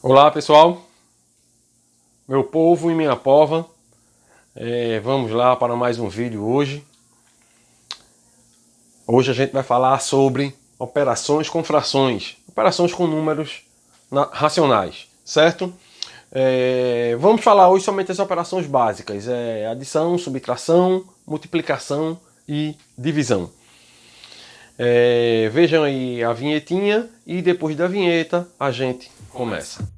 Olá pessoal, meu povo e minha pova, vamos lá para mais um vídeo hoje. Hoje a gente vai falar sobre operações com frações, operações com números racionais, certo? Vamos falar hoje somente das operações básicas, adição, subtração, multiplicação e divisão. Vejam aí a vinhetinha e depois da vinheta a gente começa.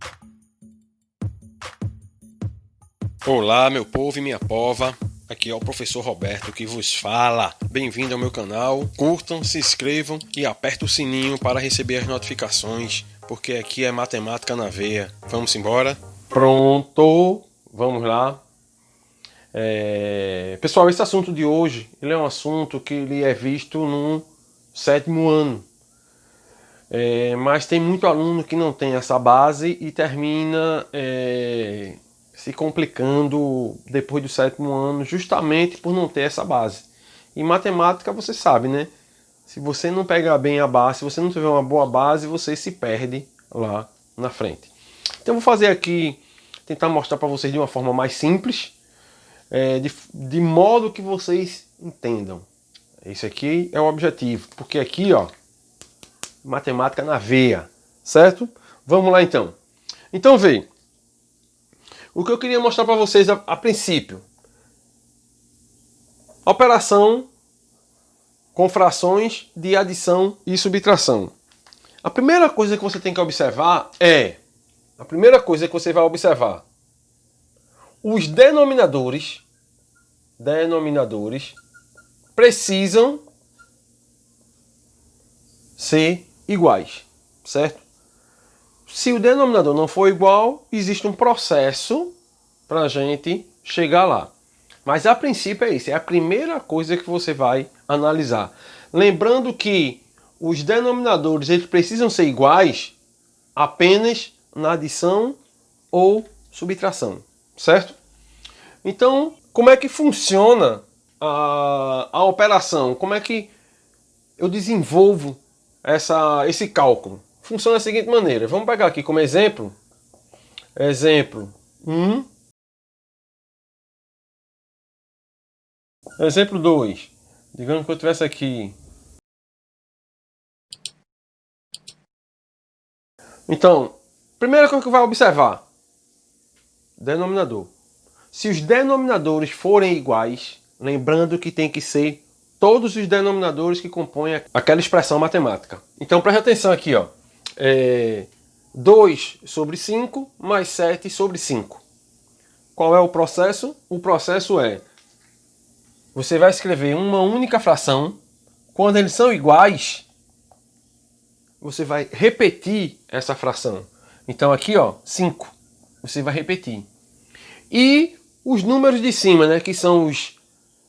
Olá meu povo e minha pova, aqui é o professor Roberto que vos fala. Bem-vindo ao meu canal, curtam, se inscrevam e apertem o sininho para receber as notificações, porque aqui é matemática na veia. Vamos embora? Pronto, vamos lá. Pessoal, esse assunto de hoje, ele é um assunto que ele é visto no 7º ano. Mas tem muito aluno que não tem essa base e termina se complicando depois do 7º ano, justamente por não ter essa base. Em matemática você sabe, né? Se você não pegar bem a base, se você não tiver uma boa base, você se perde lá na frente. Então eu vou fazer aqui, tentar mostrar para vocês de uma forma mais simples, de modo que vocês entendam. Esse aqui é o objetivo, porque aqui, ó, matemática na veia, certo? Vamos lá então. Então vê, o que eu queria mostrar para vocês a princípio, operação com frações de adição e subtração. A primeira coisa que você tem que observar os denominadores precisam ser iguais, certo? Se o denominador não for igual, existe um processo para a gente chegar lá. Mas a princípio é isso, é a primeira coisa que você vai analisar. Lembrando que os denominadores eles precisam ser iguais apenas na adição ou subtração, certo? Então, como é que funciona a operação? Como é que eu desenvolvo esse cálculo? Funciona da seguinte maneira. Vamos pegar aqui como exemplo. Exemplo 1. Exemplo 2. Digamos que eu tivesse aqui. Então, primeira coisa que vai observar. Denominador. Se os denominadores forem iguais, lembrando que tem que ser todos os denominadores que compõem aquela expressão matemática. Então preste atenção aqui, ó. 2 sobre 5 mais 7 sobre 5. Qual é o processo? O processo é, você vai escrever uma única fração, quando eles são iguais, você vai repetir essa fração. Então aqui, ó, 5, você vai repetir. E os números de cima, né, que são os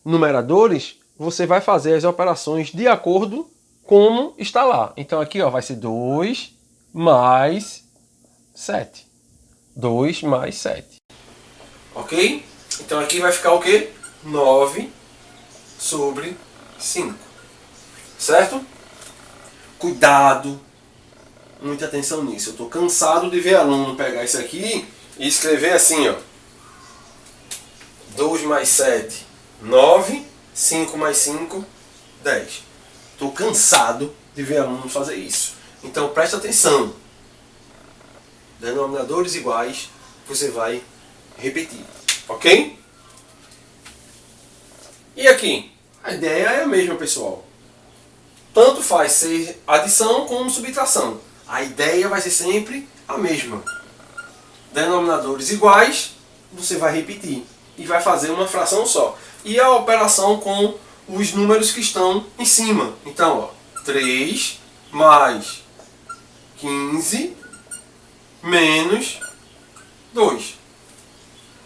numeradores, você vai fazer as operações de acordo como está lá. Então aqui, ó, vai ser 2 mais 7. 2 mais 7. Ok? Então aqui vai ficar o quê? 9 sobre 5. Certo? Cuidado. Muita atenção nisso. Eu estou cansado de ver aluno pegar isso aqui e escrever assim, ó. 2 mais 7, 9. 5 mais 5, 10. Estou cansado de ver aluno fazer isso. Então presta atenção. Denominadores iguais, você vai repetir. Ok? E aqui? A ideia é a mesma, pessoal. Tanto faz ser adição como subtração. A ideia vai ser sempre a mesma. Denominadores iguais, você vai repetir. E vai fazer uma fração só. E a operação com os números que estão em cima. Então, ó, 3 mais 15 menos 2.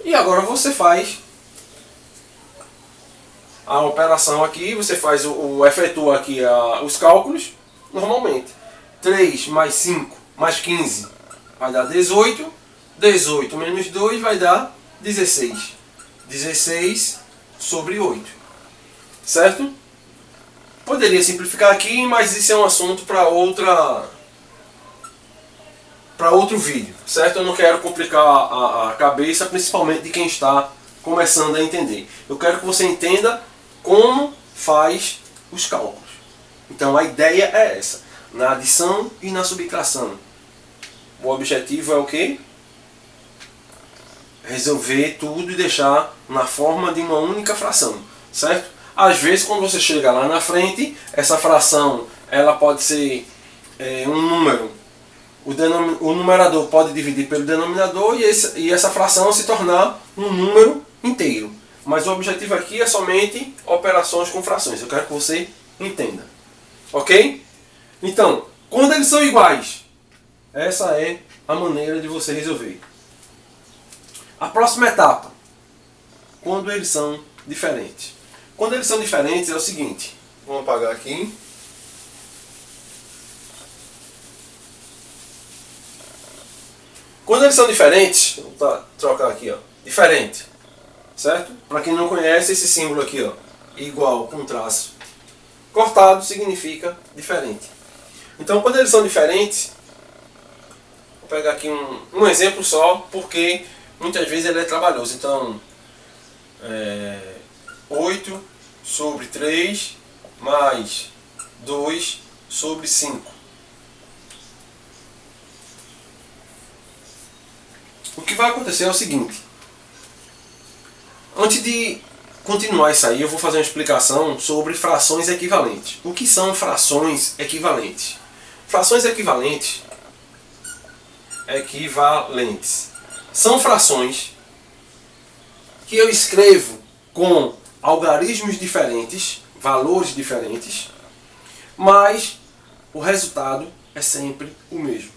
E agora você faz a operação aqui, você faz efetua aqui os cálculos normalmente. 3 mais 5 mais 15 vai dar 18. 18 menos 2 vai dar 16. 16 sobre 8. Certo? Poderia simplificar aqui, mas isso é um assunto para outra para outro vídeo, certo? Eu não quero complicar a cabeça, principalmente de quem está começando a entender. Eu quero que você entenda como faz os cálculos. Então a ideia é essa, na adição e na subtração. O objetivo é o quê? Resolver tudo e deixar na forma de uma única fração, certo? Às vezes, quando você chega lá na frente, essa fração ela pode ser um número. O numerador pode dividir pelo denominador e essa fração se tornar um número inteiro. Mas o objetivo aqui é somente operações com frações. Eu quero que você entenda. Ok? Então, quando eles são iguais, essa é a maneira de você resolver. A próxima etapa, quando eles são diferentes. Quando eles são diferentes é o seguinte, vamos apagar aqui. Quando eles são diferentes, vou trocar aqui, ó, diferente, certo? Para quem não conhece, esse símbolo aqui, ó, igual com traço cortado, significa diferente. Então, quando eles são diferentes, vou pegar aqui um exemplo só, porque muitas vezes ele é trabalhoso. Então, 8 sobre 3 mais 2 sobre 5. O que vai acontecer é o seguinte. Antes de continuar isso aí, eu vou fazer uma explicação sobre frações equivalentes. O que são frações equivalentes? Frações equivalentes são frações que eu escrevo com algarismos diferentes, valores diferentes, mas o resultado é sempre o mesmo.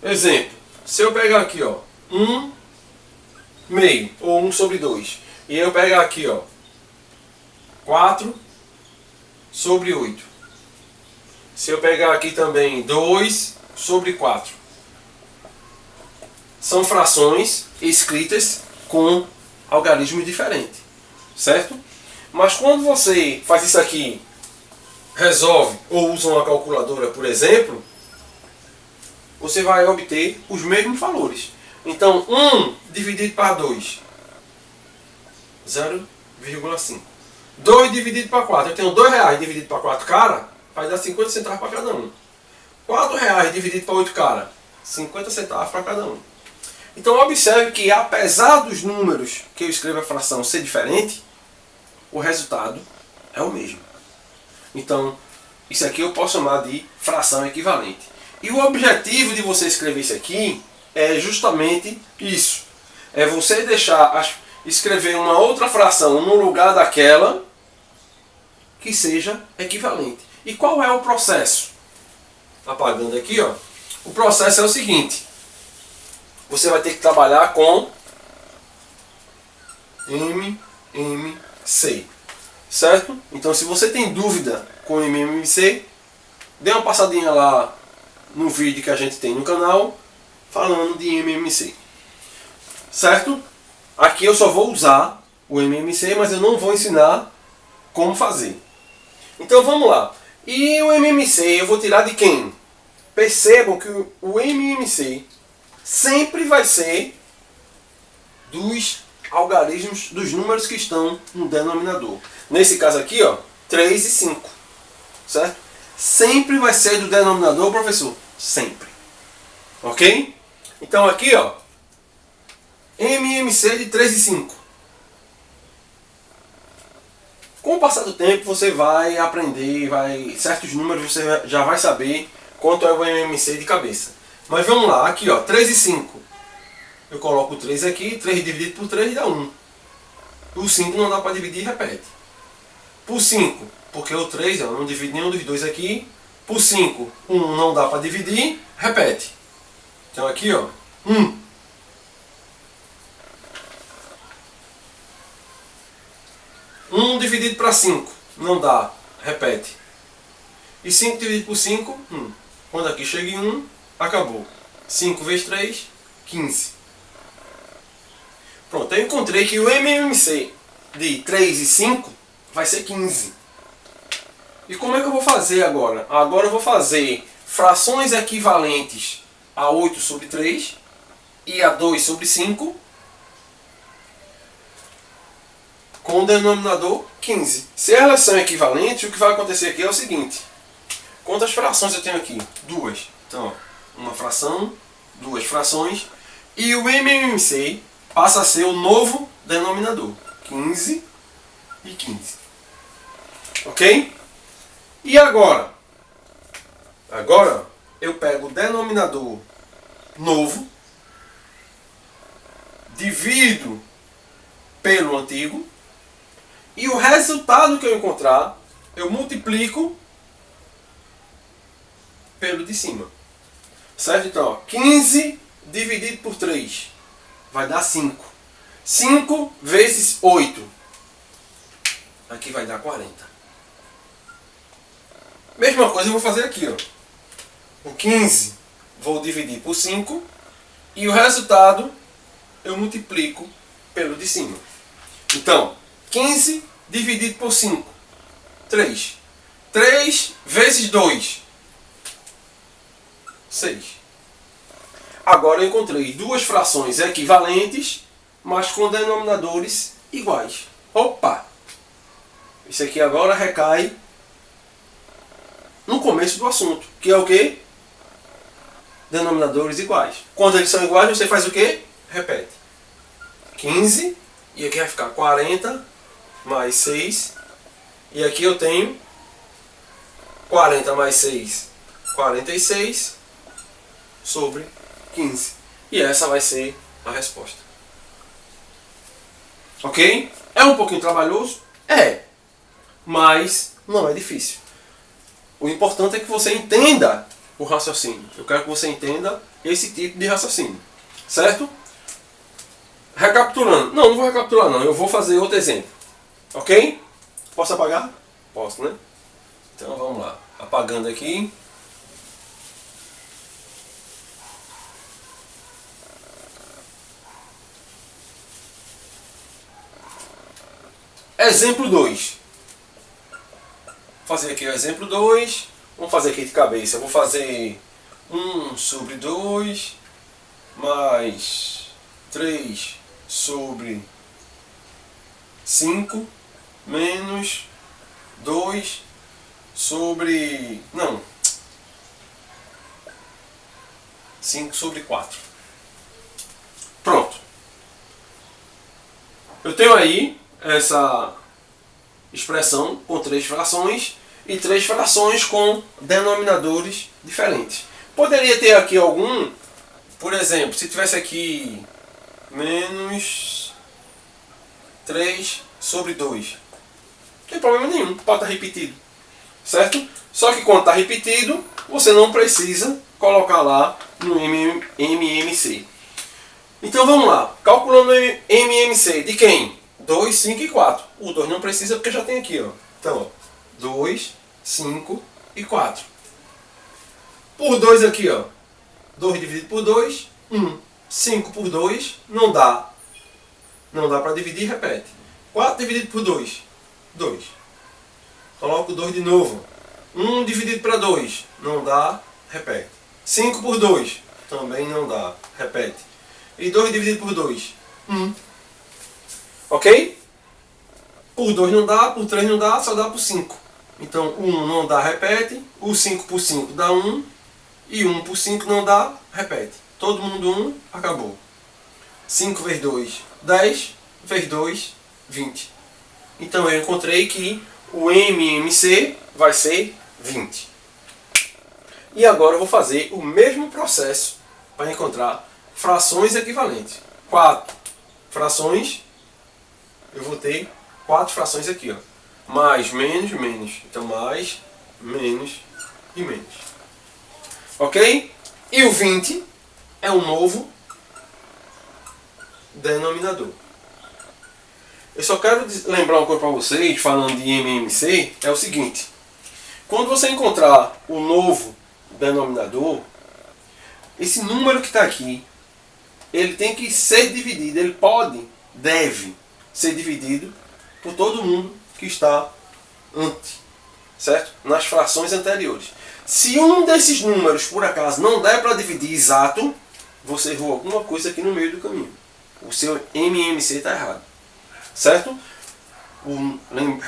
Exemplo, se eu pegar aqui, ó, 1 meio, ou 1 sobre 2, e eu pegar aqui, ó, 4 sobre 8. Se eu pegar aqui também 2 sobre 4. São frações escritas com algarismos diferentes, certo? Mas quando você faz isso aqui, resolve ou usa uma calculadora, por exemplo, você vai obter os mesmos valores. Então, 1 dividido para 2, 0,5. 2 dividido para 4, eu tenho R$2 dividido para 4 cara, vai dar 50 centavos para cada um. R$4 dividido para 8 cara, 50 centavos para cada um. Então observe que apesar dos números que eu escrevo a fração ser diferente, o resultado é o mesmo. Então, isso aqui eu posso chamar de fração equivalente. E o objetivo de você escrever isso aqui é justamente isso. É você escrever uma outra fração no lugar daquela que seja equivalente. E qual é o processo? Apagando aqui, ó. O processo é o seguinte. Você vai ter que trabalhar com MMC, certo? Então, se você tem dúvida com MMC, dê uma passadinha lá no vídeo que a gente tem no canal falando de MMC, certo? Aqui eu só vou usar o MMC, mas eu não vou ensinar como fazer. Então vamos lá. E o MMC eu vou tirar de quem? Percebam que o MMC sempre vai ser dos algarismos dos números que estão no denominador. Nesse caso aqui, ó, 3 e 5. Certo? Sempre vai ser do denominador, professor. Sempre. Ok? Então aqui, ó, MMC de 3 e 5. Com o passar do tempo você vai aprender, certos números você já vai saber quanto é o MMC de cabeça. Mas vamos lá, aqui ó, 3 e 5. Eu coloco o 3 aqui, 3 dividido por 3 dá 1. O 5 não dá para dividir, repete. Por 5, porque o 3 eu não divide nenhum dos dois aqui. Por 5, 1 não dá para dividir, repete. Então aqui ó, 1. Dividido para 5, não dá, repete. E 5 dividido por 5, 1. Quando aqui chega em 1, acabou. 5 vezes 3, 15. Pronto, eu encontrei que o MMC de 3 e 5 vai ser 15. E como é que eu vou fazer agora? Agora eu vou fazer frações equivalentes a 8 sobre 3 e a 2 sobre 5 com o denominador 15. Se elas são equivalentes, o que vai acontecer aqui é o seguinte. Quantas frações eu tenho aqui? Duas. Então, ó, uma fração, duas frações. E o MMC passa a ser o novo denominador. 15 e 15. Ok? E agora? Agora eu pego o denominador novo, divido pelo antigo, e o resultado que eu encontrar, eu multiplico pelo de cima. Certo? Então, ó, 15 dividido por 3 vai dar 5. 5 vezes 8. Aqui vai dar 40. Mesma coisa eu vou fazer aqui. Ó. O 15 vou dividir por 5. E o resultado eu multiplico pelo de cima. Então, 15 dividido por 5. 3. 3 vezes 2. 6. Agora eu encontrei duas frações equivalentes, mas com denominadores iguais. Opa! Isso aqui agora recai no começo do assunto, que é o quê? Denominadores iguais. Quando eles são iguais, você faz o quê? Repete. 15, e aqui vai ficar 40 mais 6. E aqui eu tenho 40 mais 6, 46 sobre 15. E essa vai ser a resposta. Ok? É um pouquinho trabalhoso? É. Mas não é difícil. O importante é que você entenda o raciocínio. Eu quero que você entenda esse tipo de raciocínio. Certo? Recapitulando. Não vou recapitular não. Eu vou fazer outro exemplo. Ok? Posso apagar? Posso, né? Então vamos lá. Apagando aqui. Exemplo 2. Vou fazer aqui o exemplo 2. Vamos fazer aqui de cabeça. Eu vou fazer 1 sobre 2 mais 3 sobre 5 menos 2 sobre... Não. 5 sobre 4. Pronto. Eu tenho aí essa expressão com 3 frações e 3 frações com denominadores diferentes. Poderia ter aqui algum, por exemplo, se tivesse aqui menos 3 sobre 2. Não tem problema nenhum, pode estar repetido. Certo? Só que quando está repetido, você não precisa colocar lá no MMC. Então vamos lá. Calculando o MMC de quem? 2, 5 e 4. O 2 não precisa porque já tem aqui. Ó. Então, ó, 2, 5 e 4. Por 2 aqui, ó. 2 dividido por 2, 1. 5 por 2, não dá. Não dá para dividir, repete. 4 dividido por 2, 2. Coloco o 2 de novo. 1 dividido para 2, não dá, repete. 5 por 2, também não dá, repete. E 2 dividido por 2, 1. Ok? Por 2 não dá, por 3 não dá, só dá por 5. Então, 1 não dá, repete. O 5 por 5 dá 1. E 1 por 5 não dá, repete. Todo mundo 1, acabou. 5 vezes 2, 10. Vezes 2, 20. Então, eu encontrei que o MMC vai ser 20. E agora eu vou fazer o mesmo processo para encontrar frações equivalentes. 4 frações, eu vou ter 4 frações aqui, ó. Mais, menos, menos. Então mais, menos e menos. Ok? E o 20 é um novo denominador. Eu só quero lembrar uma coisa para vocês, falando de MMC, é o seguinte. Quando você encontrar o novo denominador, esse número que está aqui, ele tem que ser dividido, ele deve ser dividido por todo mundo que está antes. certo? Nas frações anteriores. Se um desses números, por acaso, não der para dividir exato, você errou alguma coisa aqui no meio do caminho. O seu MMC está errado. Certo?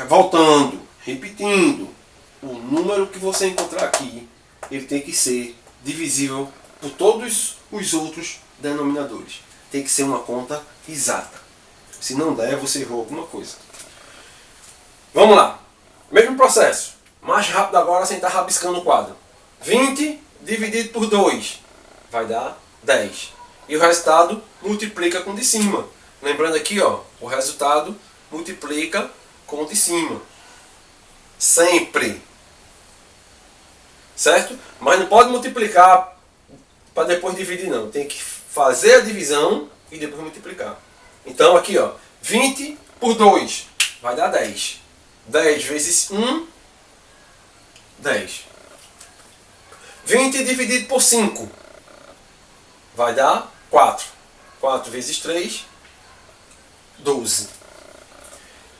Voltando, repetindo, o número que você encontrar aqui, ele tem que ser divisível por todos os outros denominadores. Tem que ser uma conta exata. Se não der, você errou alguma coisa. Vamos lá. Mesmo processo. Mais rápido agora sem estar rabiscando o quadro. 20 dividido por 2 vai dar 10. E o resultado multiplica com o de cima. Lembrando aqui, ó, o resultado multiplica com o de cima. Sempre. Certo? Mas não pode multiplicar para depois dividir, não. Tem que fazer a divisão e depois multiplicar. Então aqui, ó, 20 por 2 vai dar 10. 10 vezes 1, 10. 20 dividido por 5 vai dar 4. 4 vezes 3, 12.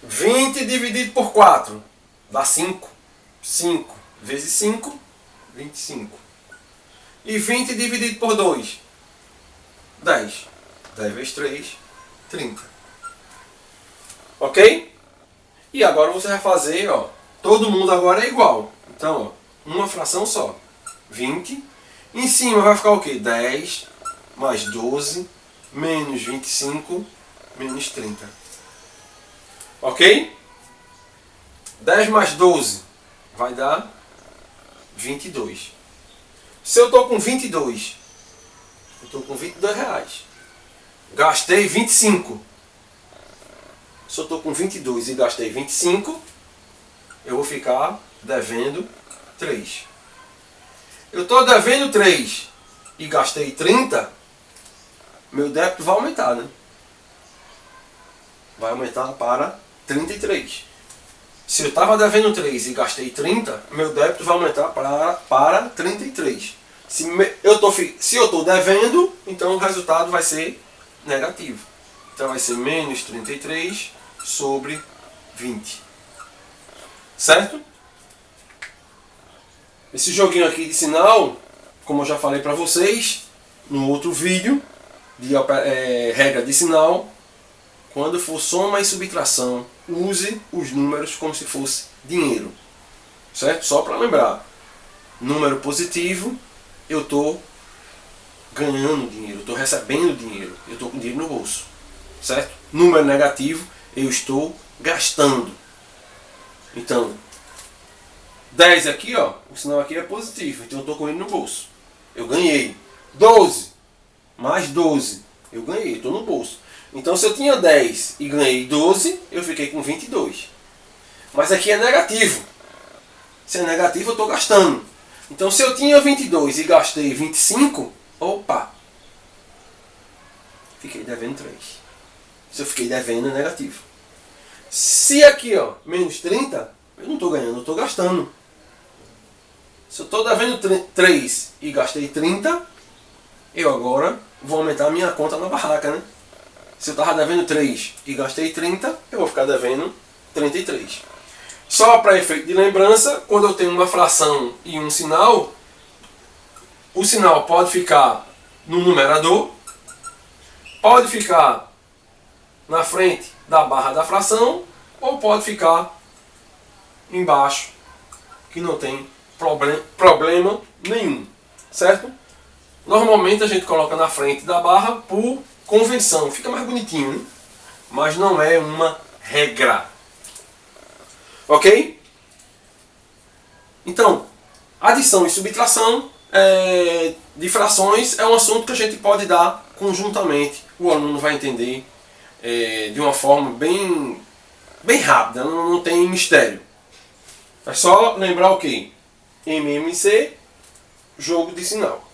20 dividido por 4 dá 5. 5 vezes 5, 25. E 20 dividido por 2, 10. 10 vezes 3, 30. Ok? E agora você vai fazer, ó, todo mundo agora é igual. Então, ó, uma fração só. 20. Em cima vai ficar o quê? 10 mais 12 menos 25 menos 30. Ok? 10 mais 12 vai dar 22. Se eu estou com 22, eu estou com 22 reais. Gastei 25. Se eu estou com 22 e gastei 25, eu vou ficar devendo 3. Eu estou devendo 3 e gastei 30, meu débito vai aumentar, né? Vai aumentar para 33. Se eu estava devendo 3 e gastei 30, meu débito vai aumentar para 33. Se eu estou devendo, então o resultado vai ser negativo. Então vai ser menos 33 sobre 20. Certo? Esse joguinho aqui de sinal, como eu já falei para vocês no outro vídeo de regra de sinal, quando for soma e subtração, use os números como se fosse dinheiro. Certo? Só para lembrar. Número positivo, eu estou ganhando dinheiro, eu estou recebendo dinheiro, eu estou com dinheiro no bolso. Certo? Número negativo, eu estou gastando. Então, 10 aqui, ó, o sinal aqui é positivo, então eu estou com ele no bolso. Eu ganhei. 12 mais 12, eu ganhei, estou no bolso. Então se eu tinha 10 e ganhei 12, eu fiquei com 22. Mas aqui é negativo. Se é negativo, eu estou gastando. Então se eu tinha 22 e gastei 25, opa, fiquei devendo 3. Se eu fiquei devendo, é negativo. Se aqui, ó, menos 30, eu não estou ganhando, eu estou gastando. Se eu estou devendo 3 e gastei 30, eu agora vou aumentar a minha conta na barraca, né? Se eu estava devendo 3 e gastei 30, eu vou ficar devendo 33. Só para efeito de lembrança, quando eu tenho uma fração e um sinal, o sinal pode ficar no numerador, pode ficar na frente da barra da fração, ou pode ficar embaixo, que não tem problema nenhum, certo? Normalmente a gente coloca na frente da barra por convenção, fica mais bonitinho, né? Mas não é uma regra. Ok? Então, adição e subtração de frações é um assunto que a gente pode dar conjuntamente. O aluno vai entender de uma forma bem rápida, não tem mistério. É só lembrar o que? MMC, jogo de sinal.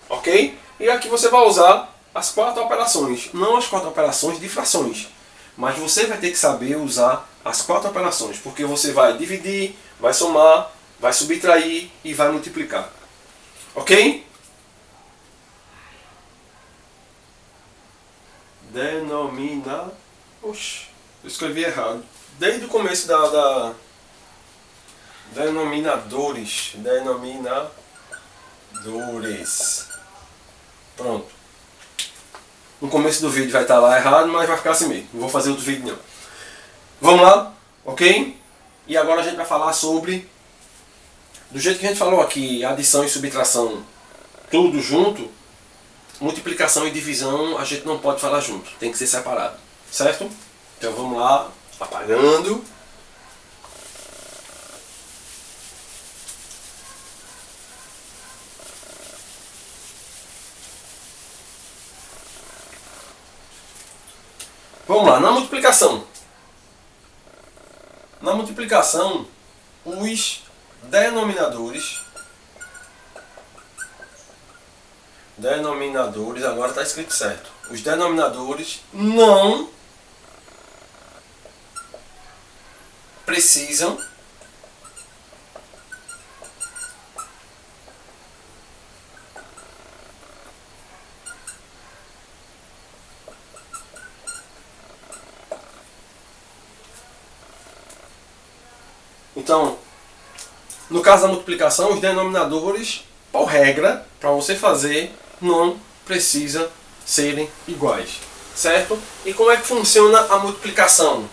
Ok? E aqui você vai usar as 4 operações, não as 4 operações de frações, mas você vai ter que saber usar as 4 operações, porque você vai dividir, vai somar, vai subtrair e vai multiplicar. Ok? Oxe, eu escrevi errado. Desde o começo Denominadores. Pronto. No começo do vídeo vai estar lá errado, mas vai ficar assim mesmo. Não vou fazer outro vídeo não. Vamos lá, ok? E agora a gente vai falar sobre, do jeito que a gente falou aqui, adição e subtração tudo junto, multiplicação e divisão a gente não pode falar junto, tem que ser separado, certo? Então vamos lá, apagando. Vamos lá, na multiplicação. Na multiplicação, os denominadores, agora está escrito certo. Os denominadores não precisam Então, no caso da multiplicação, os denominadores, por regra, para você fazer, não precisa serem iguais, certo? E como é que funciona a multiplicação?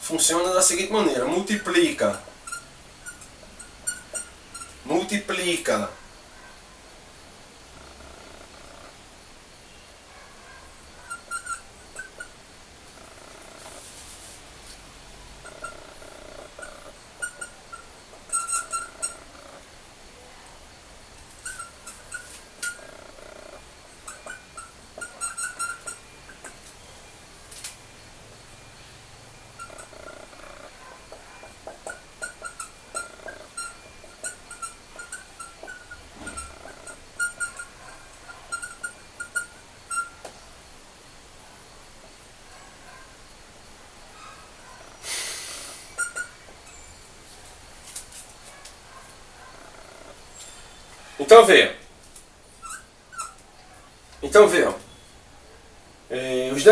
Funciona da seguinte maneira: multiplica. Então vê, ó. Os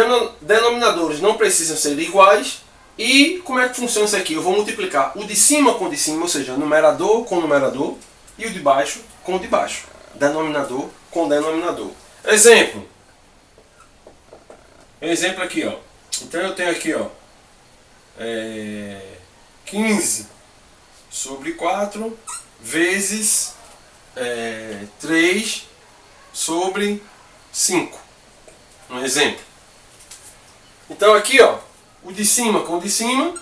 denominadores não precisam ser iguais. E como é que funciona isso aqui? Eu vou multiplicar o de cima com o de cima, ou seja, numerador com numerador, e o de baixo com o de baixo. Denominador com denominador. Exemplo aqui, ó. Então eu tenho aqui, ó, 15 sobre 4 vezes 3 sobre 5. Um exemplo. Então aqui, ó, o de cima com o de cima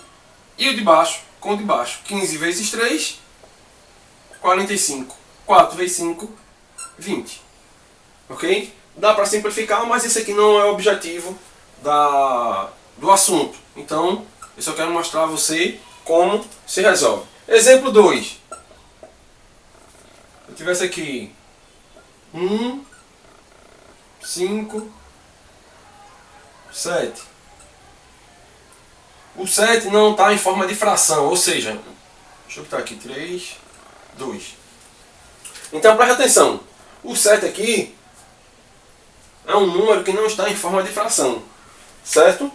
e o de baixo com o de baixo. 15 vezes 3, 45. 4 vezes 5, 20. Ok? Dá para simplificar, mas esse aqui não é o objetivo do assunto. Então, eu só quero mostrar a você como se resolve. Exemplo 2. Eu tivesse aqui 1, 5, 7. O 7 não está em forma de fração, ou seja, deixa eu botar aqui 3, 2. Então preste atenção, o 7 aqui é um número que não está em forma de fração, certo?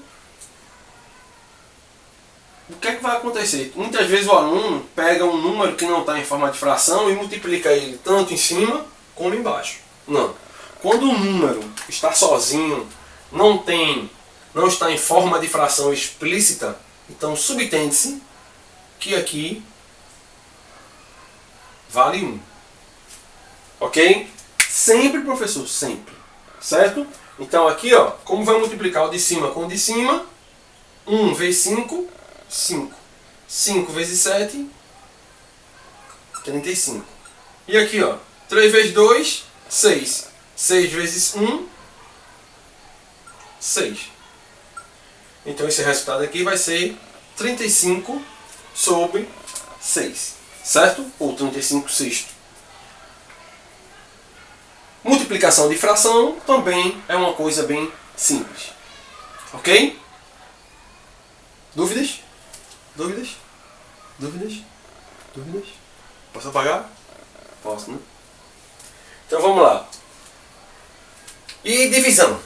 O que é que vai acontecer? Muitas vezes o aluno pega um número que não está em forma de fração e multiplica ele tanto em cima como embaixo. Não. Quando o número está sozinho, não está em forma de fração explícita, então subtende-se que aqui vale 1. Ok? Sempre, professor, sempre. Certo? Então aqui, ó, como vai multiplicar o de cima com o de cima? 1 vezes 5, 5. 5 vezes 7, 35. E aqui, ó, 3 vezes 2, 6. 6 vezes 1, 6. Então esse resultado aqui vai ser 35 sobre 6. Certo? Ou 35 sexto. Multiplicação de fração também é uma coisa bem simples. Ok? Dúvidas? Dúvidas? Dúvidas? Dúvidas? Posso apagar? Posso, né? Então vamos lá. E divisão.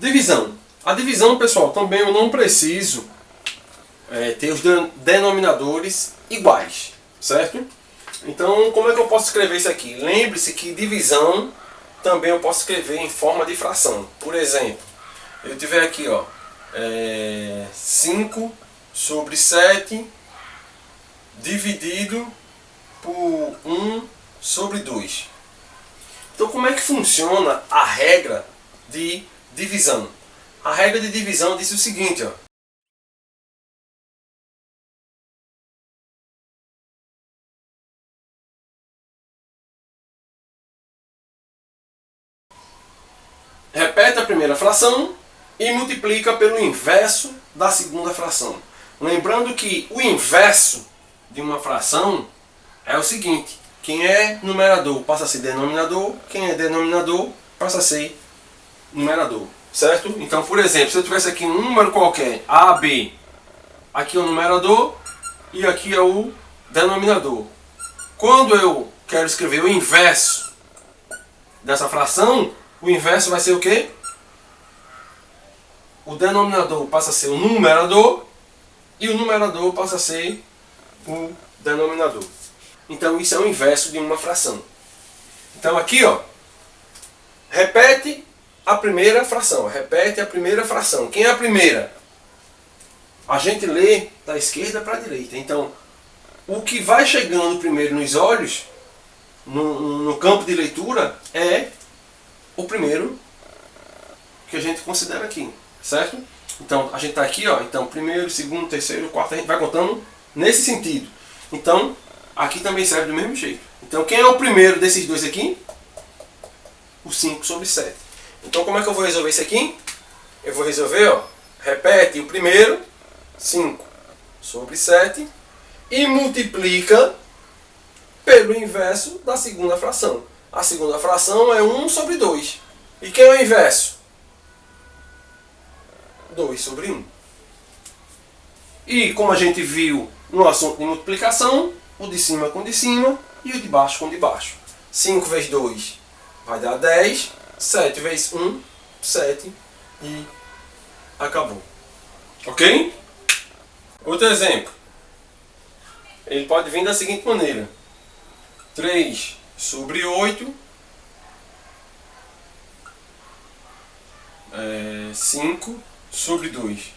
Divisão. A divisão, pessoal, também eu não preciso ter os denominadores iguais, certo? Então, como é que eu posso escrever isso aqui? Lembre-se que divisão também eu posso escrever em forma de fração. Por exemplo, eu tiver aqui, ó, 5 sobre 7 dividido por 1 sobre 2. Então, como é que funciona a regra de divisão? A regra de divisão diz o seguinte, ó. Repete a primeira fração e multiplica pelo inverso da segunda fração. Lembrando que o inverso de uma fração é o seguinte: quem é numerador passa a ser denominador, quem é denominador passa a ser numerador, certo? Então, por exemplo, se eu tivesse aqui um número qualquer, A, B, aqui é o numerador e aqui é o denominador. Quando eu quero escrever o inverso dessa fração, o inverso vai ser o quê? O denominador passa a ser o numerador e o numerador passa a ser o denominador. Então isso é o inverso de uma fração. Então aqui, ó, repete a primeira fração. Repete a primeira fração. Quem é a primeira? A gente lê da esquerda para a direita. Então, o que vai chegando primeiro nos olhos, no campo de leitura, é o primeiro que a gente considera aqui, certo? Então, a gente está aqui, ó, então, primeiro, segundo, terceiro, quarto, a gente vai contando nesse sentido. Então, aqui também serve do mesmo jeito. Então, quem é o primeiro desses dois aqui? O 5 sobre 7. Então, como é que eu vou resolver isso aqui? Eu vou resolver, ó, repete o primeiro, 5 sobre 7, e multiplica pelo inverso da segunda fração. A segunda fração é 1 sobre 2. E quem é o inverso? 2 sobre 1. E como a gente viu no assunto de multiplicação, o de cima com o de cima e o de baixo com o de baixo. 5 vezes 2 vai dar 10, 7 vezes 1, 7 e acabou. Ok? Outro exemplo. Ele pode vir da seguinte maneira: 3 sobre 8, 5 sobre 2.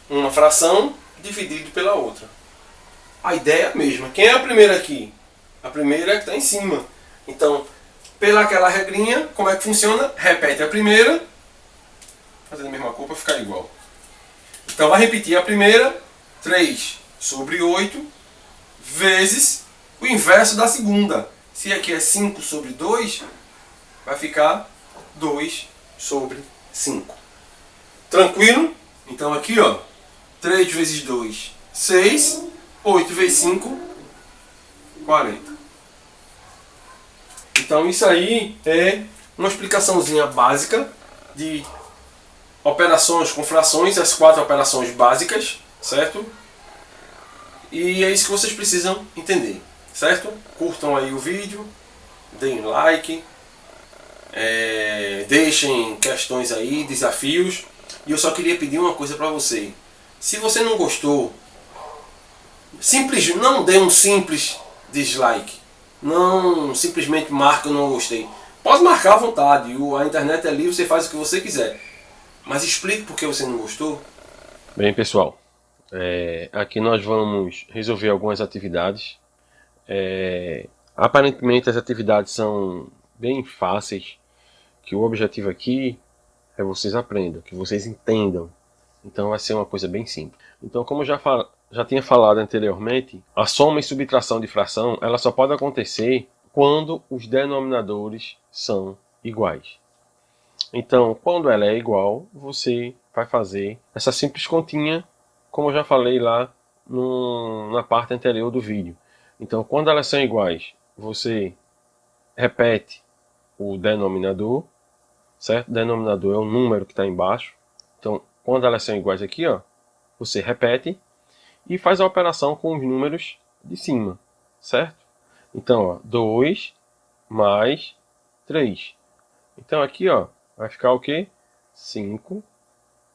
Uma fração dividido pela outra. A ideia é a mesma. Quem é a primeira aqui? A primeira é que está em cima. Então, pela aquela regrinha, como é que funciona? Repete a primeira, fazendo a mesma cor para ficar igual. Então, vai repetir a primeira, 3 sobre 8, vezes o inverso da segunda. Se aqui é 5 sobre 2, vai ficar 2 sobre 5. Tranquilo? Então aqui, ó, 3 vezes 2, 6, 8 vezes 5, 40. Então isso aí é uma explicaçãozinha básica de operações com frações, as 4 operações básicas, certo? E é isso que vocês precisam entender, certo? Curtam aí o vídeo, deem like, deixem questões aí, desafios. E eu só queria pedir uma coisa para você. Se você não gostou, não dê um simples dislike. Não simplesmente marque eu não gostei. Pode marcar à vontade, a internet é livre, você faz o que você quiser. Mas explique por que você não gostou. Bem, pessoal, aqui nós vamos resolver algumas atividades. Aparentemente as atividades são bem fáceis, que o objetivo aqui é vocês aprendam, que vocês entendam. Então vai ser uma coisa bem simples. Então, como eu já tinha falado anteriormente, a soma e subtração de fração ela só pode acontecer quando os denominadores são iguais. Então, quando ela é igual, você vai fazer essa simples continha, como eu já falei lá na parte anterior do vídeo. Então, quando elas são iguais, você repete o denominador, certo? O denominador é o número que está embaixo. Então, quando elas são iguais aqui, ó, você repete e faz a operação com os números de cima, certo? Então, ó, 2 mais 3. Então, aqui, ó, Vai ficar o quê? 5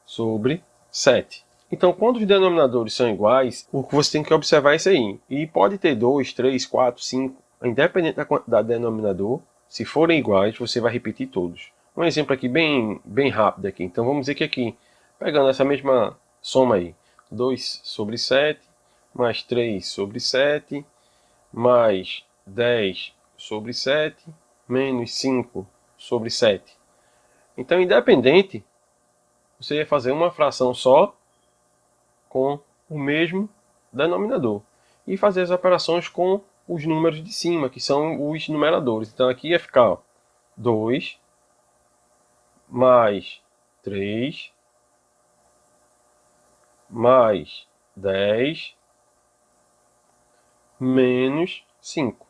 sobre 7. Então, quando os denominadores são iguais, o que você tem que observar é isso aí. E pode ter 2, 3, 4, 5, independente da quantidade de denominador, se forem iguais, você vai repetir todos. Um exemplo aqui bem rápido aqui. Então, vamos dizer que aqui, pegando essa mesma soma aí, 2 sobre 7, mais 3 sobre 7, mais 10 sobre 7, menos 5 sobre 7. Então, independente, você ia fazer uma fração só com o mesmo denominador e fazer as operações com os números de cima, que são os numeradores. Então aqui ia ficar 2 mais 3 mais 10 menos 5.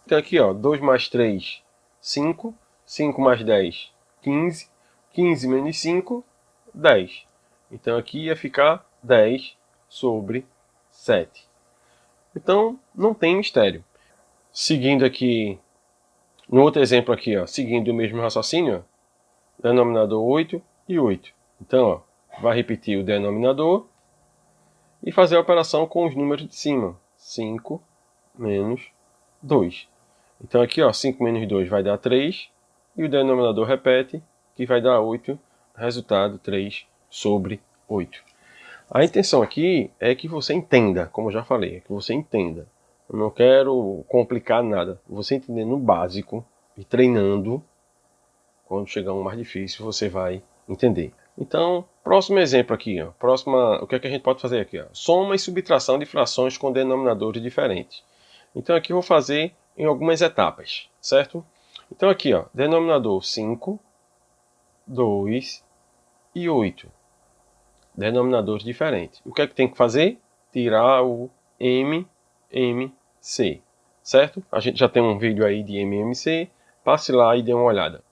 Então aqui, 2 mais 3, 5. 5 mais 10, 15. 15 menos 5, 10. Então aqui ia ficar 10 sobre 7. Então não tem mistério. Seguindo aqui, no outro exemplo aqui, seguindo o mesmo raciocínio, denominador 8 e 8. Então, vai repetir o denominador e fazer a operação com os números de cima. 5 menos 2. Então aqui, 5 menos 2 vai dar 3. E o denominador repete, que vai dar 8. Resultado 3 sobre 8. A intenção aqui é que você entenda, como eu já falei, é que você entenda. Eu não quero complicar nada. Você entendendo o básico e treinando, quando chegar um mais difícil, você vai entender. Então, próximo exemplo aqui, o que é que a gente pode fazer aqui? Soma e subtração de frações com denominadores diferentes. Então aqui eu vou fazer em algumas etapas, certo? Então aqui, denominador 5, 2 e 8. Denominadores diferentes. O que é que tem que fazer? Tirar o MMC, certo? A gente já tem um vídeo aí de MMC, passe lá e dê uma olhada.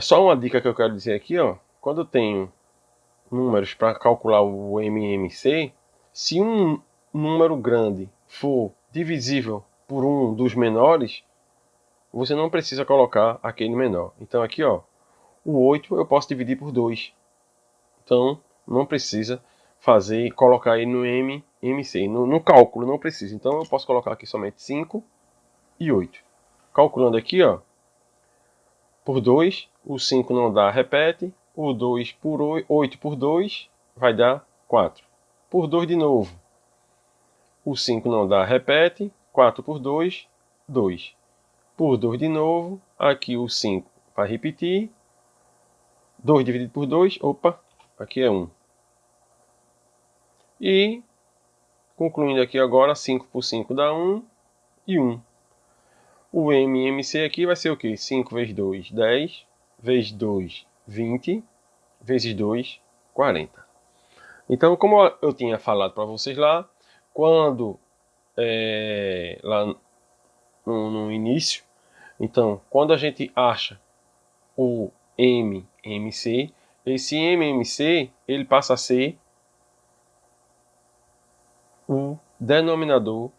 Só uma dica que eu quero dizer aqui, quando eu tenho números para calcular o MMC, se um número grande for divisível por um dos menores, você não precisa colocar aquele menor. Então aqui, o 8 eu posso dividir por 2. Então, não precisa colocar aí no MMC. No cálculo não precisa. Então eu posso colocar aqui somente 5 e 8. Calculando aqui, por 2, o 5 não dá, repete. O 2 por 8 por 2 vai dar 4. Por 2 de novo. O 5 não dá, repete. 4 por 2, 2. Por 2 de novo. Aqui o 5 vai repetir. 2 dividido por 2, opa, aqui é 1. E, concluindo aqui agora, 5 por 5 dá 1 e 1. O MMC aqui vai ser o quê? 5 vezes 2, 10. Vezes 2, 20. Vezes 2, 40. Então, como eu tinha falado para vocês lá, quando lá no início, então, quando a gente acha o MMC, esse MMC ele passa a ser o denominador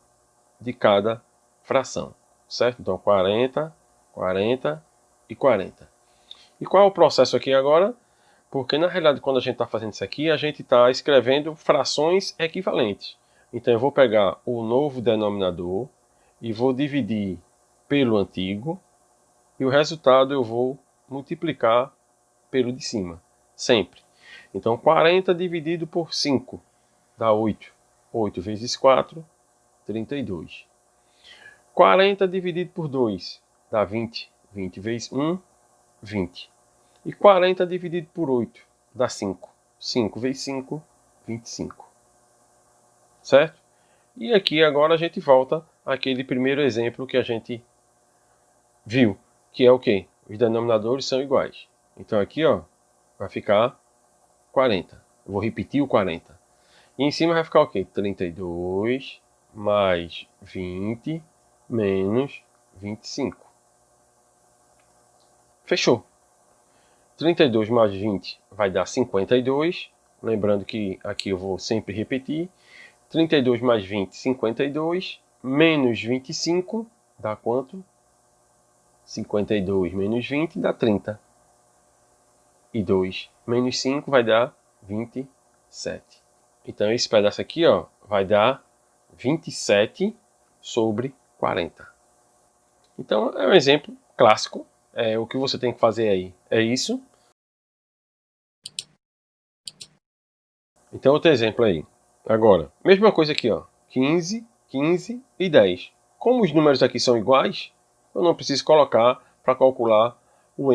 de cada fração, certo? Então 40, 40 e 40. E qual é o processo aqui agora? Porque na realidade quando a gente está fazendo isso aqui, a gente está escrevendo frações equivalentes. Então eu vou pegar o novo denominador e vou dividir pelo antigo, e o resultado eu vou multiplicar pelo de cima, sempre. Então 40 dividido por 5 dá 8. 8 vezes 4, 32. 40 dividido por 2 dá 20. 20 vezes 1, 20. E 40 dividido por 8 dá 5. 5 vezes 5, 25. Certo? E aqui agora a gente volta àquele primeiro exemplo que a gente viu, que é o quê? Os denominadores são iguais. Então aqui, vai ficar 40. Eu vou repetir o 40. E em cima vai ficar o quê? 32 mais 20 menos 25. Fechou. 32 mais 20 vai dar 52. Lembrando que aqui eu vou sempre repetir. 32 mais 20, 52. Menos 25 dá quanto? 52 menos 20 dá 30. E 2 menos 5 vai dar 27. Então esse pedaço aqui, ó, vai dar 27 sobre 40. Então é um exemplo clássico. O que você tem que fazer aí é isso. Então outro exemplo aí. Agora, mesma coisa aqui, ó. 15, 15 e 10. Como os números aqui são iguais, eu não preciso colocar para calcular o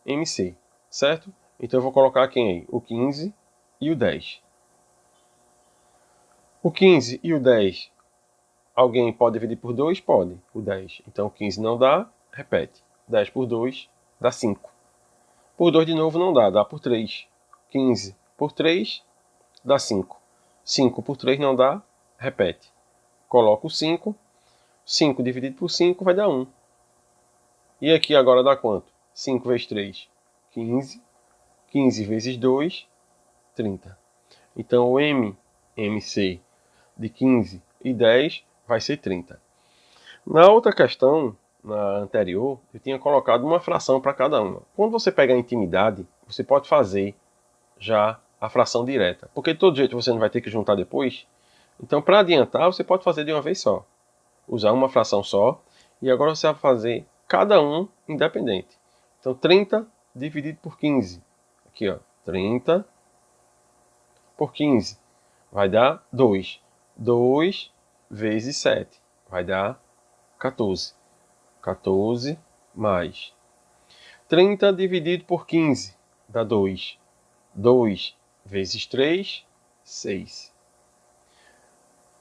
MC, certo? Então eu vou colocar quem aí? O 15 e o 10. O 15 e o 10, alguém pode dividir por 2? Pode, o 10. Então o 15 não dá, repete. 10 por 2 dá 5. Por 2 de novo não dá, dá por 3. 15 por 3 dá 5. 5 por 3 não dá, repete. Coloca o 5. 5 dividido por 5 vai dar 1. E aqui agora dá quanto? 5 vezes 3, 15. 15 vezes 2, 30. Então o MC de 15 e 10 vai ser 30. Na outra questão, na anterior, eu tinha colocado uma fração para cada uma. Quando você pega a intimidade, você pode fazer já a fração direta. Porque de todo jeito você não vai ter que juntar depois. Então, para adiantar, você pode fazer de uma vez só. Usar uma fração só. E agora você vai fazer cada um independente. Então, 30 dividido por 15. Aqui, ó. 30 por 15. Vai dar 2. 2 vezes 7. Vai dar 14. 14 mais 30 dividido por 15 dá 2. 2 vezes 3, 6.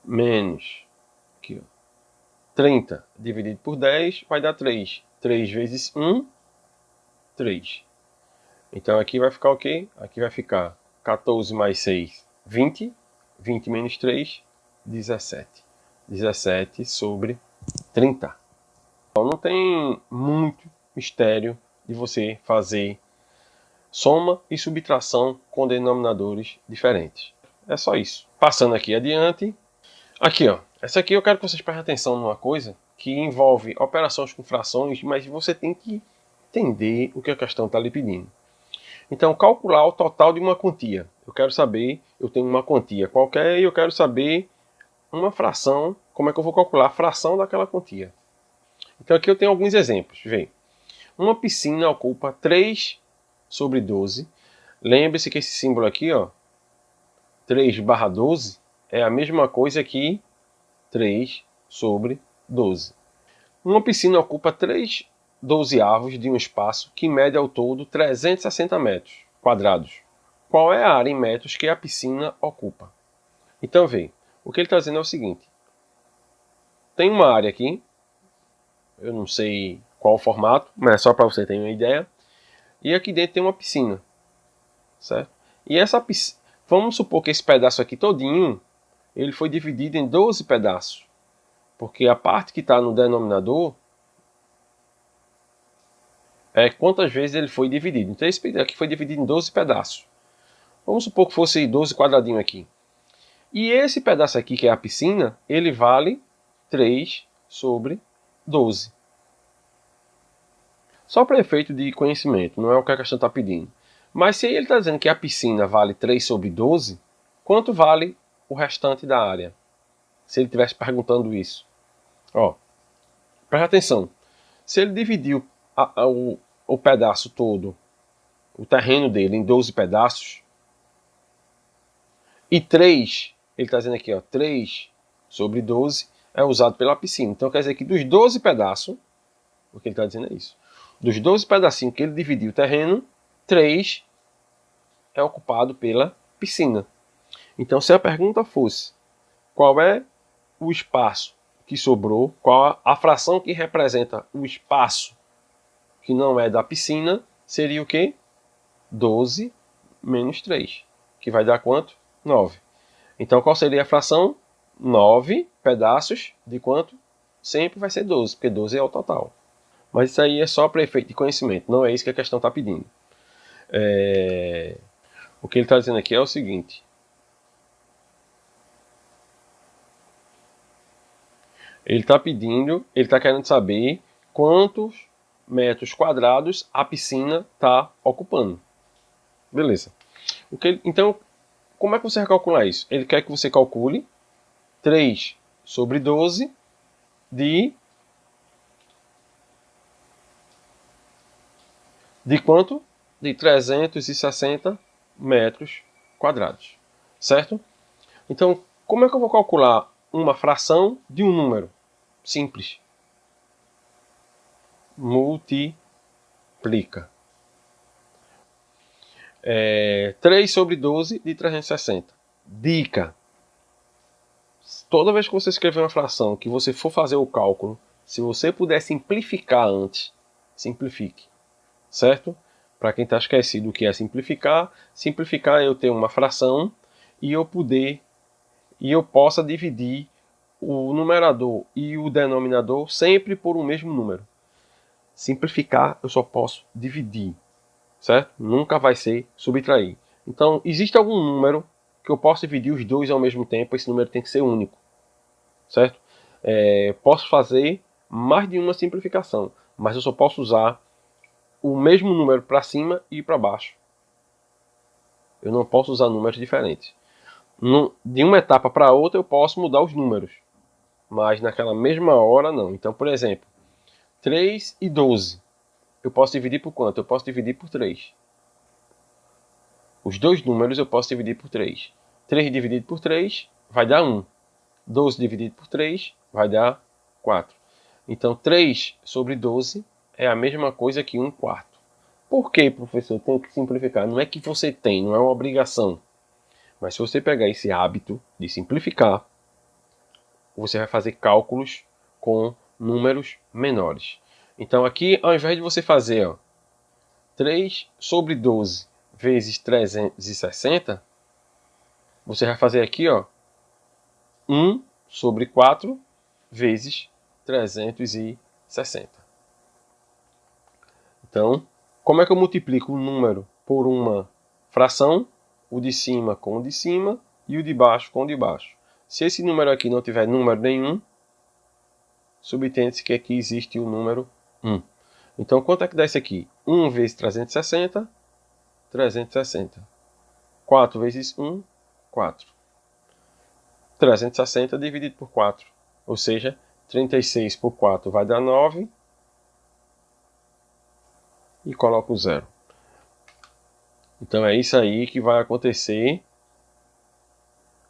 Menos aqui, ó. 30 dividido por 10 vai dar 3. 3 vezes 1, 3. Então aqui vai ficar o quê? Aqui vai ficar 14 mais 6, 20. 20 menos 3, 17. 17 sobre 30. Não tem muito mistério de você fazer soma e subtração com denominadores diferentes. É só isso. Passando aqui adiante. Aqui, ó. Essa aqui eu quero que vocês prestem atenção numa coisa que envolve operações com frações, mas você tem que entender o que a questão está lhe pedindo. Então, calcular o total de uma quantia. Eu quero saber, eu tenho uma quantia qualquer e eu quero saber uma fração, como é que eu vou calcular a fração daquela quantia. Então aqui eu tenho alguns exemplos. Vem. Uma piscina ocupa 3 sobre 12. Lembre-se que esse símbolo aqui, ó, 3/12, é a mesma coisa que 3 sobre 12. Uma piscina ocupa 3/12 de um espaço que mede ao todo 360 metros quadrados. Qual é a área em metros que a piscina ocupa? Então, vê, o que ele está dizendo é o seguinte. Tem uma área aqui, eu não sei qual o formato, mas é só para você ter uma ideia. E aqui dentro tem uma piscina, certo? E essa piscina, vamos supor que esse pedaço aqui todinho, ele foi dividido em 12 pedaços. Porque a parte que está no denominador é quantas vezes ele foi dividido. Então esse aqui foi dividido em 12 pedaços. Vamos supor que fosse 12 quadradinhos aqui. E esse pedaço aqui, que é a piscina, ele vale 3 sobre 12. Só para efeito de conhecimento, não é o que a questão está pedindo. Mas se ele está dizendo que a piscina vale 3 sobre 12, quanto vale o restante da área? Se ele estivesse perguntando isso. Ó, presta atenção. Se ele dividiu o pedaço todo, o terreno dele, em 12 pedaços, e 3, ele está dizendo aqui, ó, 3 sobre 12 é usado pela piscina. Então quer dizer que dos 12 pedaços, o que ele está dizendo é isso. Dos 12 pedacinhos que ele dividiu o terreno, 3 é ocupado pela piscina. Então se a pergunta fosse, qual é o espaço que sobrou, qual a fração que representa o espaço que não é da piscina, seria o quê? 12 menos 3, que vai dar quanto? 9. Então qual seria a fração? 9 pedaços de quanto? Sempre vai ser 12, porque 12 é o total. Mas isso aí é só para efeito de conhecimento, não é isso que a questão está pedindo. O que ele está dizendo aqui é o seguinte. Ele está pedindo, ele está querendo saber quantos metros quadrados a piscina está ocupando. Beleza. Então, como é que você vai calcular isso? Ele quer que você calcule 3 sobre 12 de quanto? De 360 metros quadrados. Certo? Então, como é que eu vou calcular uma fração de um número? Simples. Multiplica. 3 sobre 12 de 360. Dica. Toda vez que você escrever uma fração, que você for fazer o cálculo, se você puder simplificar antes, simplifique. Certo? Para quem está esquecido o que é simplificar, simplificar é eu ter uma fração e eu possa dividir o numerador e o denominador sempre por um mesmo número. Simplificar eu só posso dividir, certo? Nunca vai ser subtrair. Então, existe algum número que eu posso dividir os dois ao mesmo tempo, esse número tem que ser único, certo? Posso fazer mais de uma simplificação, mas eu só posso usar o mesmo número para cima e para baixo. Eu não posso usar números diferentes. De uma etapa para outra eu posso mudar os números, mas naquela mesma hora não. Então, por exemplo, 3 e 12. Eu posso dividir por quanto? Eu posso dividir por 3. Os dois números eu posso dividir por 3. 3 dividido por 3 vai dar 1. 12 dividido por 3 vai dar 4. Então, 3 sobre 12 é a mesma coisa que 1/4. Por que, professor, eu tenho que simplificar? Não é que você tem, não é uma obrigação. Mas se você pegar esse hábito de simplificar, você vai fazer cálculos com números menores. Então aqui, ao invés de você fazer 3 sobre 12 vezes 360, você vai fazer aqui 1 sobre 4 vezes 360. Então, como é que eu multiplico um número por uma fração? O de cima com o de cima e o de baixo com o de baixo. Se esse número aqui não tiver número nenhum, subentende-se que aqui existe o número 1. Então, quanto é que dá isso aqui? 1 vezes 360, 360. 4 vezes 1, 4. 360 dividido por 4. Ou seja, 36 por 4 vai dar 9. E coloco o 0. Então é isso aí que vai acontecer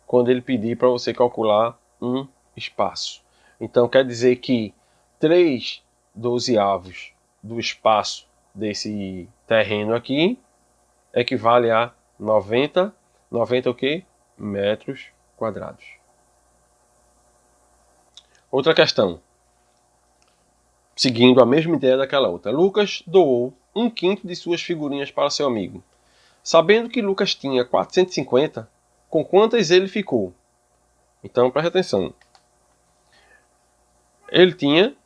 quando ele pedir para você calcular um espaço. Então quer dizer que 3/12 do espaço desse terreno aqui equivale a 90 o quê? Metros quadrados. Outra questão. Seguindo a mesma ideia daquela outra. Lucas doou 1/5 de suas figurinhas para seu amigo. Sabendo que Lucas tinha 450, com quantas ele ficou? Então, preste atenção. Ele tinha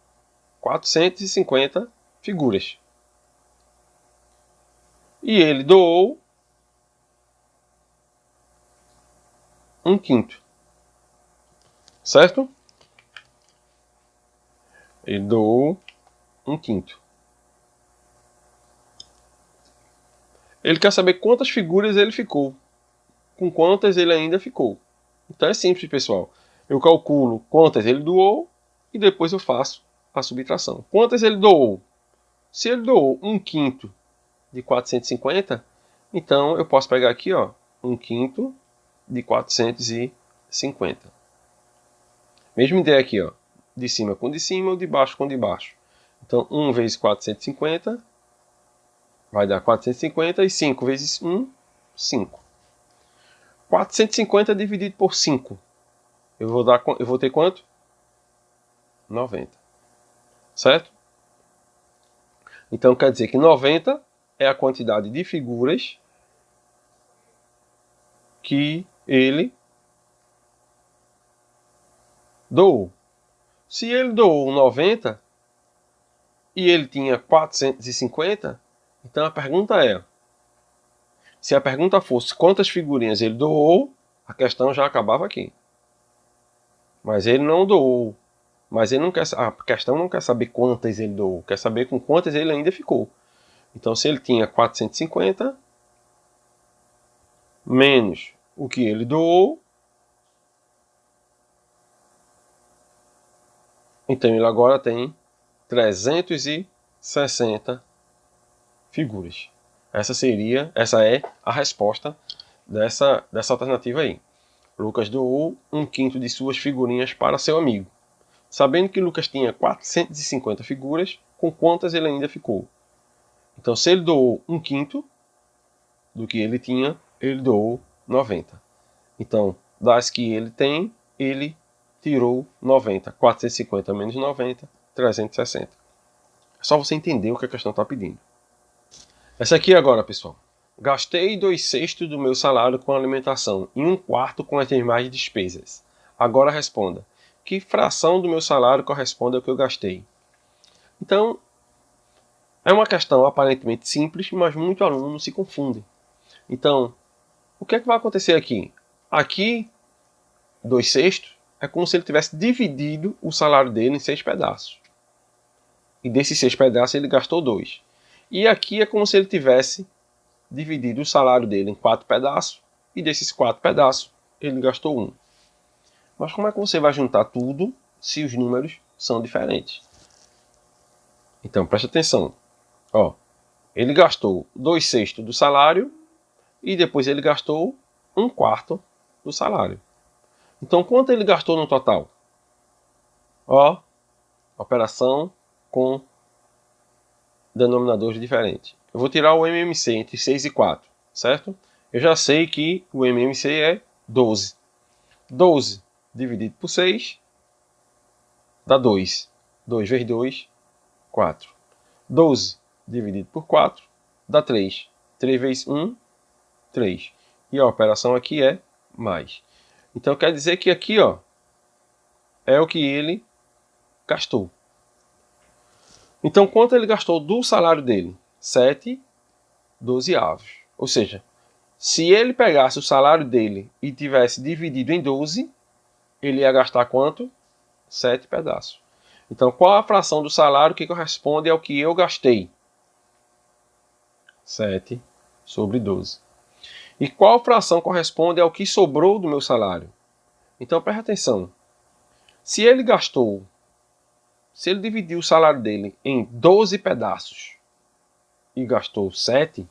450 figuras. E ele doou 1/5. Certo? Ele doou 1/5. Ele quer saber quantas figuras ele ficou. Com quantas ele ainda ficou. Então é simples, pessoal. Eu calculo quantas ele doou e depois eu faço a subtração. Quantas ele doou? Se ele doou 1/5 de 450, então eu posso pegar aqui 1/5 de 450. Mesma ideia aqui, de cima com de cima ou de baixo com de baixo. Então 1 vezes 450 vai dar 450 e 5 vezes 1, 5. 450 dividido por 5. Eu vou ter quanto? 90. Certo? Então quer dizer que 90 é a quantidade de figuras que ele doou. Se ele doou 90 e ele tinha 450, então a pergunta é: se a pergunta fosse quantas figurinhas ele doou, a questão já acabava aqui. Mas ele não doou Mas ele não quer, a questão não quer saber quantas ele doou, quer saber com quantas ele ainda ficou. Então, se ele tinha 450, menos o que ele doou, então ele agora tem 360 figuras. Essa é a resposta dessa alternativa aí. Lucas doou 1/5 de suas figurinhas para seu amigo. Sabendo que Lucas tinha 450 figuras, com quantas ele ainda ficou? Então, se ele doou 1/5 do que ele tinha, ele doou 90. Então, das que ele tem, ele tirou 90. 450 menos 90, 360. É só você entender o que a questão está pedindo. Essa aqui agora, pessoal. Gastei 2/6 do meu salário com alimentação e 1/4 com as demais despesas. Agora responda. Que fração do meu salário corresponde ao que eu gastei? Então, é uma questão aparentemente simples, mas muitos alunos se confundem. Então, o que é que vai acontecer aqui? Aqui, 2/6 é como se ele tivesse dividido o salário dele em 6 pedaços. E desses 6 pedaços ele gastou 2. E aqui é como se ele tivesse dividido o salário dele em 4 pedaços. E desses 4 pedaços ele gastou 1. Mas como é que você vai juntar tudo se os números são diferentes? Então, preste atenção. Ó, ele gastou 2/6 do salário e depois ele gastou 1/4 do salário. Então, quanto ele gastou no total? Ó, operação com denominadores diferentes. Eu vou tirar o MMC entre 6 e 4, certo? Eu já sei que o MMC é 12. 12 dividido por 6 dá 2. 2 vezes 2, 4. 12 dividido por 4 dá 3. 3 vezes 1, 3. E a operação aqui é mais. Então quer dizer que aqui, ó, é o que ele gastou. Então quanto ele gastou do salário dele? 7/12. Ou seja, se ele pegasse o salário dele e tivesse dividido em 12, ele ia gastar quanto? 7 pedaços. Então, qual a fração do salário que corresponde ao que eu gastei? 7/12. E qual fração corresponde ao que sobrou do meu salário? Então, preste atenção. Se ele dividiu o salário dele em 12 pedaços e gastou 7,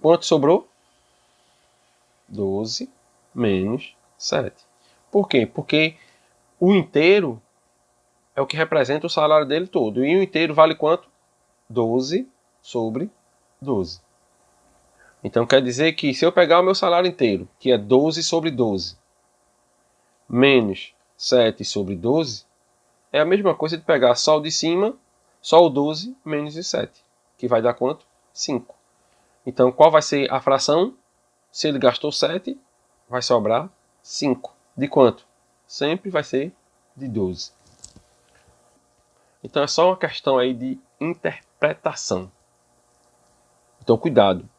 quanto sobrou? 12 menos 7. Por quê? Porque o inteiro é o que representa o salário dele todo. E o inteiro vale quanto? 12/12. Então quer dizer que se eu pegar o meu salário inteiro, que é 12/12, menos 7/12, é a mesma coisa de pegar só o de cima, só o 12 menos o 7, que vai dar quanto? 5. Então qual vai ser a fração? Se ele gastou 7, vai sobrar 5. De quanto? Sempre vai ser de 12. Então é só uma questão aí de interpretação. Então cuidado.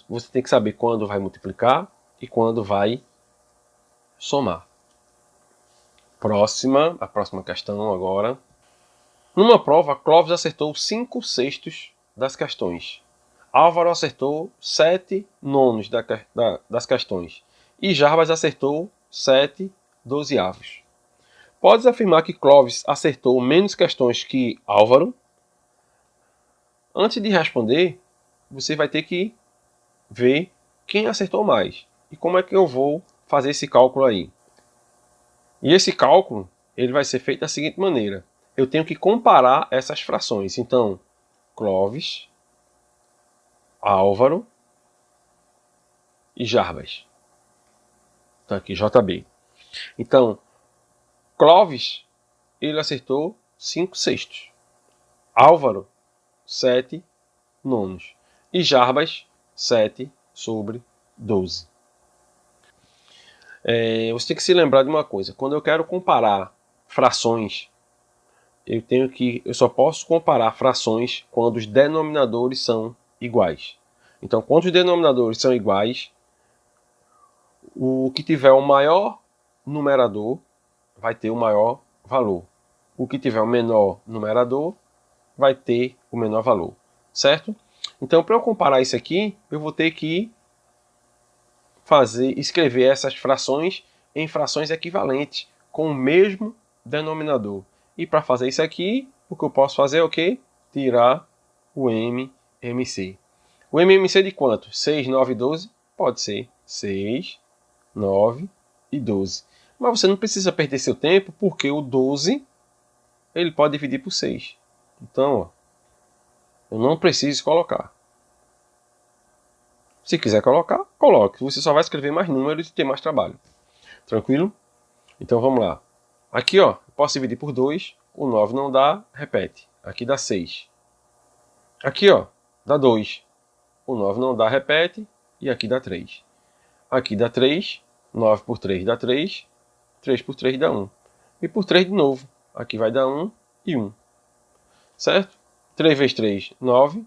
Você tem que saber quando vai multiplicar e quando vai somar. A próxima questão agora. Numa prova, Clóvis acertou 5/6 das questões. Álvaro acertou 7/9 das questões. E Jarbas acertou 7/12. Podes afirmar que Clóvis acertou menos questões que Álvaro? Antes de responder, você vai ter que ver quem acertou mais. E como é que eu vou fazer esse cálculo aí? E esse cálculo ele vai ser feito da seguinte maneira. Eu tenho que comparar essas frações. Então, Clóvis, Álvaro e Jarbas. Então aqui, JB. Então, Clóvis, ele acertou 5/6. Álvaro, 7/9. E Jarbas, 7/12. Você tem que se lembrar de uma coisa. Quando eu quero comparar frações, eu só posso comparar frações quando os denominadores são iguais. Então, quando os denominadores são iguais, o que tiver o maior numerador vai ter o maior valor. O que tiver o menor numerador vai ter o menor valor, certo? Então, para eu comparar isso aqui, eu vou ter que escrever essas frações em frações equivalentes, com o mesmo denominador. E para fazer isso aqui, o que eu posso fazer é o quê? Tirar o MMC. O MMC de quanto? 6, 9 e 12? Pode ser 6, 9 e 12. Mas você não precisa perder seu tempo, porque o 12 ele pode dividir por 6. Então, ó, eu não preciso colocar. Se quiser colocar, coloque. Você só vai escrever mais números e ter mais trabalho. Tranquilo? Então vamos lá. Aqui, ó, posso dividir por 2. O 9 não dá, repete. Aqui dá 6. Aqui, ó, dá 2. O 9 não dá, repete. E aqui dá 3. Aqui dá 3. 9 por 3 dá 3. 3 por 3 dá 1. E por 3 de novo. Aqui vai dar 1 e 1. Certo? 3 vezes 3, 9.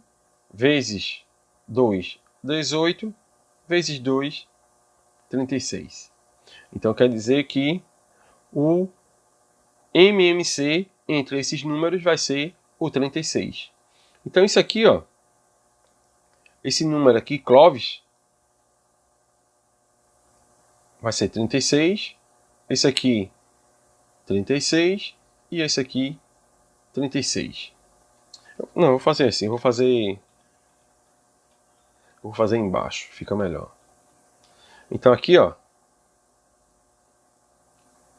Vezes 2, 18. Vezes 2, 36. Então quer dizer que o MMC entre esses números vai ser o 36. Então isso aqui, ó, esse número aqui, Clóvis, vai ser 36. Esse aqui, 36. E esse aqui, 36. Não, eu vou fazer assim, vou fazer embaixo, fica melhor. Então aqui, ó,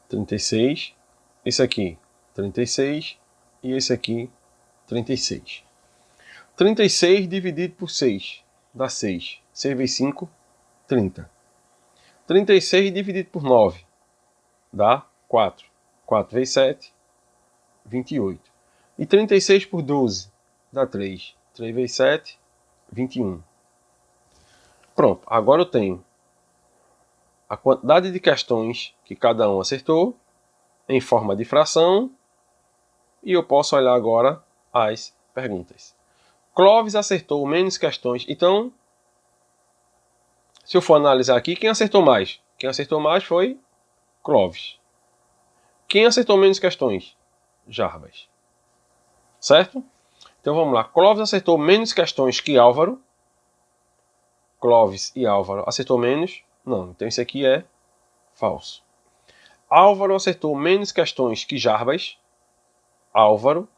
36, esse aqui 36 e esse aqui 36. 36 dividido por 6 dá 6. 6 vezes 5, 30. 36 dividido por 9 dá 4. 4 vezes 7, 28. E 36 por 12 dá 3. 3 vezes 7, 21. Pronto, agora eu tenho a quantidade de questões que cada um acertou em forma de fração e eu posso olhar agora as perguntas. Clóvis acertou menos questões, então, se eu for analisar aqui, quem acertou mais? Quem acertou mais foi Clóvis. Quem acertou menos questões? Jarbas. Certo? Então vamos lá. Clóvis acertou menos questões que Álvaro. Clóvis e Álvaro acertou menos? Não, então esse aqui é falso. Álvaro acertou menos questões que Jarbas. Álvaro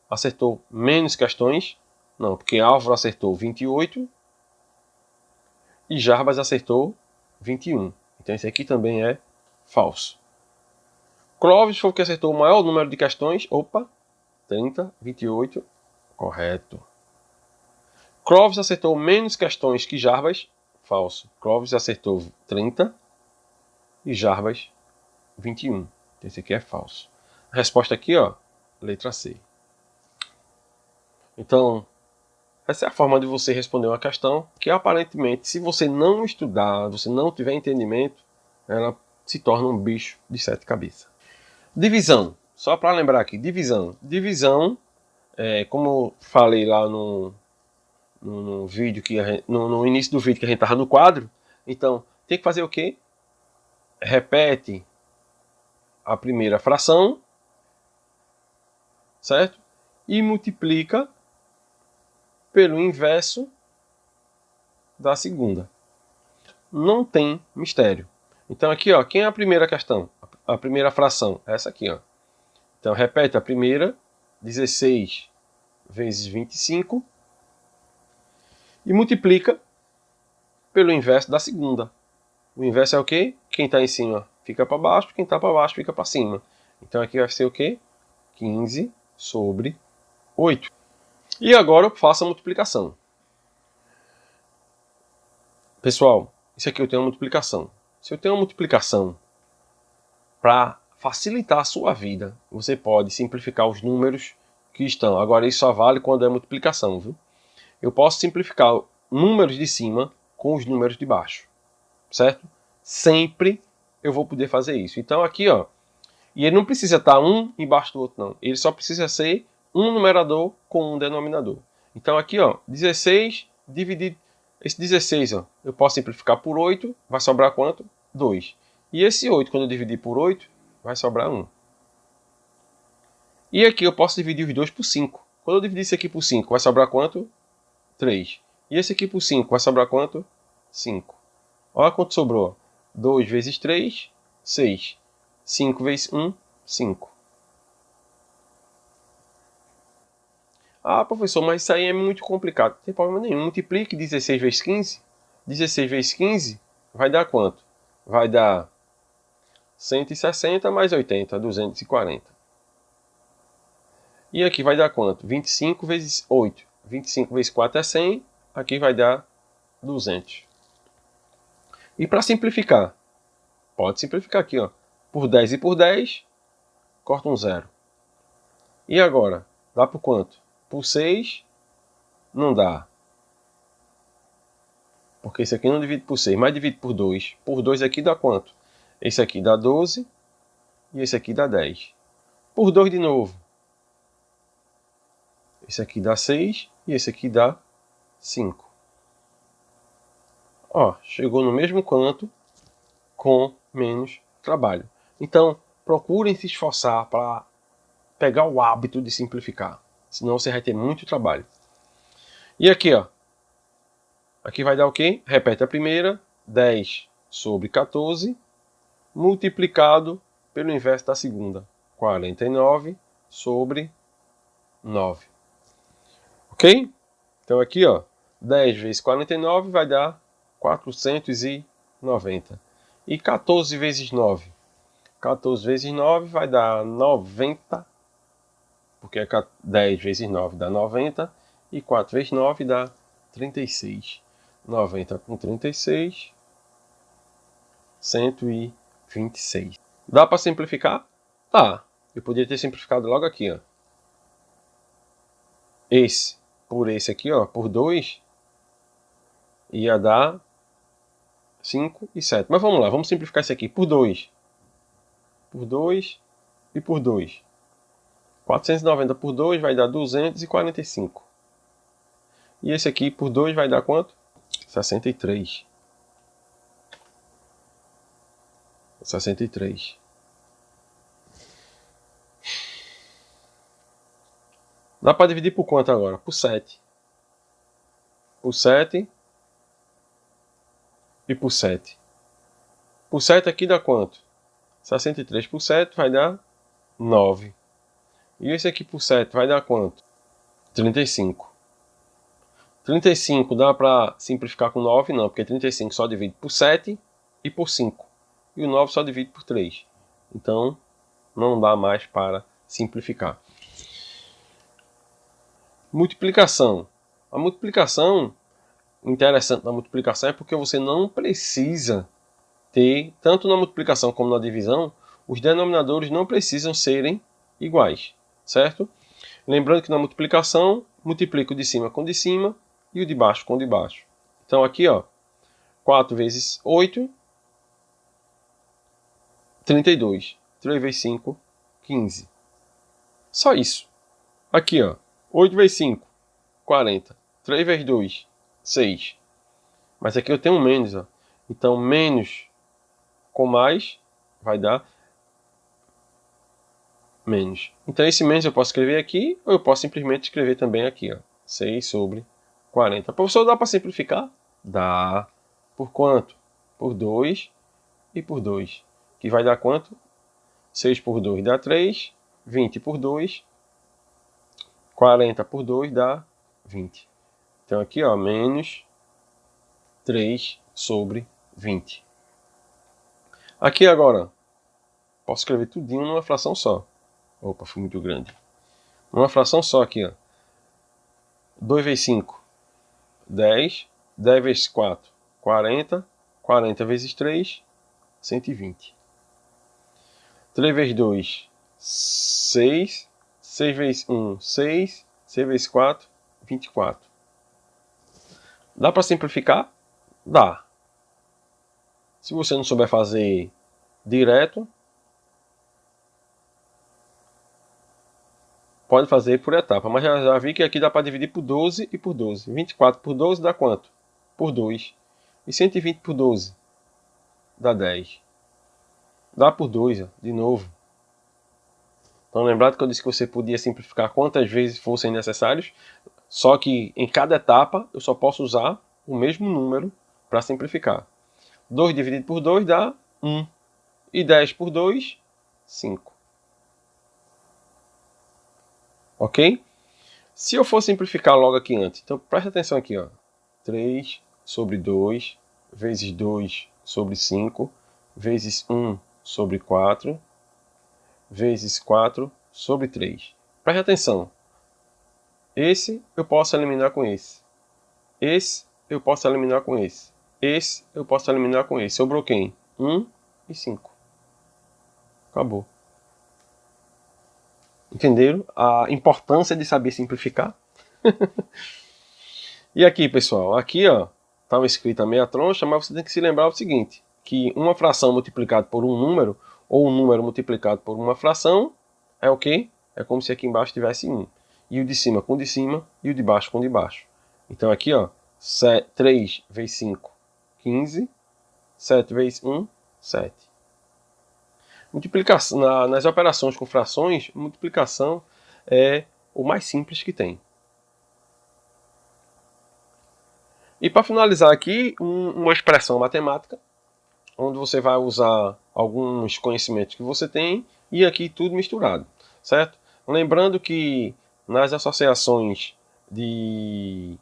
acertou menos questões? Não, porque Álvaro acertou 28 e Jarbas acertou 21. Então esse aqui também é falso. Clóvis foi o que acertou o maior número de questões. Opa, 30, 28, correto. Clóvis acertou menos questões que Jarbas. Falso. Clóvis acertou 30 e Jarbas 21. Então esse aqui é falso. A resposta aqui, ó, letra C. Então, essa é a forma de você responder uma questão que aparentemente, se você não estudar, você não tiver entendimento, ela se torna um bicho de 7 cabeças. Divisão. Só para lembrar aqui, divisão. Divisão, como eu falei lá no vídeo no início do vídeo que a gente estava no quadro, então tem que fazer o quê? Repete a primeira fração, certo? E multiplica pelo inverso da segunda. Não tem mistério. Então aqui, ó, quem é a primeira questão? A primeira fração, essa aqui, ó. Então repete a primeira, 16 vezes 25, e multiplica pelo inverso da segunda. O inverso é o quê? Quem está em cima fica para baixo, quem está para baixo fica para cima. Então aqui vai ser o quê? 15 sobre 8. E agora eu faço a multiplicação. Pessoal, isso aqui eu tenho uma multiplicação. Se eu tenho uma multiplicação para facilitar a sua vida, você pode simplificar os números que estão. Agora isso só vale quando é multiplicação, viu? Eu posso simplificar números de cima com os números de baixo, certo? Sempre eu vou poder fazer isso. Então aqui, ó, e ele não precisa estar um embaixo do outro, não. Ele só precisa ser um numerador com um denominador. Então aqui, ó, 16 dividido... Esse 16, ó, eu posso simplificar por 8, vai sobrar quanto? 2. E esse 8, quando eu dividir por 8, vai sobrar 1. E aqui eu posso dividir os dois por 5. Quando eu dividir isso aqui por 5, vai sobrar quanto? 3. E esse aqui por 5, vai sobrar quanto? 5. Olha quanto sobrou. 2 vezes 3, 6. 5 vezes 1, 5. Ah, professor, mas isso aí é muito complicado. Não tem problema nenhum. Multiplique 16 vezes 15. 16 vezes 15 vai dar quanto? Vai dar 160 mais 80, 240. E aqui vai dar quanto? 25 vezes 8. 25 vezes 4 é 100. Aqui vai dar 200. E para simplificar, pode simplificar aqui, ó. Por 10 e por 10, corta um zero. E agora? Dá por quanto? Por 6, não dá. Porque esse aqui não divide por 6, mas divide por 2. Por 2 aqui dá quanto? Esse aqui dá 12 e esse aqui dá 10. Por 2 de novo. Esse aqui dá 6 e esse aqui dá 5. Ó, chegou no mesmo canto com menos trabalho. Então, procurem se esforçar para pegar o hábito de simplificar. Senão você vai ter muito trabalho. E aqui, ó. Aqui vai dar o quê? Repete a primeira. 10 sobre 14 multiplicado pelo inverso da segunda. 49 sobre 9. Ok? Então aqui, ó. 10 vezes 49 vai dar 490. E 14 vezes 9? 14 vezes 9 vai dar 90. Porque 10 vezes 9 dá 90. E 4 vezes 9 dá 36. 90 com 36. 126. Dá para simplificar? Tá. Eu poderia ter simplificado logo aqui, ó. Esse por esse aqui, ó, por 2, ia dar 5 e 7. Mas vamos lá, vamos simplificar isso aqui por 2. Por 2 e por 2. 490 por 2 vai dar 245. E esse aqui por 2 vai dar quanto? 63. 63. Dá para dividir por quanto agora? Por 7. Por 7 e por 7. Por 7 aqui dá quanto? 63 por 7 vai dar 9. E esse aqui por 7 vai dar quanto? 35. 35 dá para simplificar com 9? Não, porque 35 só divide por 7 e por 5. E o 9 só divide por 3. Então, não dá mais para simplificar. Multiplicação. A multiplicação, interessante da multiplicação é porque você não precisa ter, tanto na multiplicação como na divisão, os denominadores não precisam serem iguais, certo? Lembrando que na multiplicação, multiplico o de cima com o de cima e o de baixo com o de baixo. Então aqui, ó, 4 vezes 8, 32. 3 vezes 5, 15. Só isso. Aqui, ó, 8 vezes 5, 40. 3 vezes 2, 6. Mas aqui eu tenho um menos, ó. Então, menos com mais vai dar menos. Então, esse menos eu posso escrever aqui, ou eu posso simplesmente escrever também aqui, ó. 6 sobre 40. Professor, dá para simplificar? Dá. Por quanto? Por 2 e por 2. Que vai dar quanto? 6 por 2 dá 3. 20 por 2. 40 por 2 dá 20. Então aqui, ó, menos 3 sobre 20. Aqui agora, posso escrever tudinho numa fração só. Opa, foi muito grande. Numa fração só aqui, ó. 2 vezes 5, 10. 10 vezes 4, 40. 40 vezes 3, 120. 3 vezes 2, 6. 6 vezes 1, 6. 6 vezes 4, 24. Dá para simplificar? Dá. Se você não souber fazer direto, pode fazer por etapa. Mas já vi que aqui dá para dividir por 12 e por 12. 24 por 12 dá quanto? Por 2. E 120 por 12 dá 10. Dá por 2, ó, de novo. Então lembrado que eu disse que você podia simplificar quantas vezes fossem necessários, só que em cada etapa eu só posso usar o mesmo número para simplificar. 2 dividido por 2 dá 1. E 10 por 2, 5. Ok? Se eu for simplificar logo aqui antes, então presta atenção aqui, ó. 3 sobre 2 vezes 2 sobre 5 vezes 1 sobre 4 vezes 4 sobre 3. Preste atenção. Esse eu posso eliminar com esse. Esse eu posso eliminar com esse. Esse eu posso eliminar com esse. Sobrou quem? 1 e 5. Acabou. Entenderam a importância de saber simplificar? E aqui, pessoal, aqui ó, estava escrito a meia troncha, mas você tem que se lembrar o seguinte, que uma fração multiplicada por um número, ou um número multiplicado por uma fração, é o quê? É como se aqui embaixo tivesse 1. E o de cima com o de cima, e o de baixo com o de baixo. Então aqui, ó, 3 vezes 5, 15. 7 vezes 1, 7. Multiplicação, nas operações com frações, multiplicação é o mais simples que tem. E para finalizar aqui, uma expressão matemática, onde você vai usar alguns conhecimentos que você tem e aqui tudo misturado, certo? Lembrando que nas associações de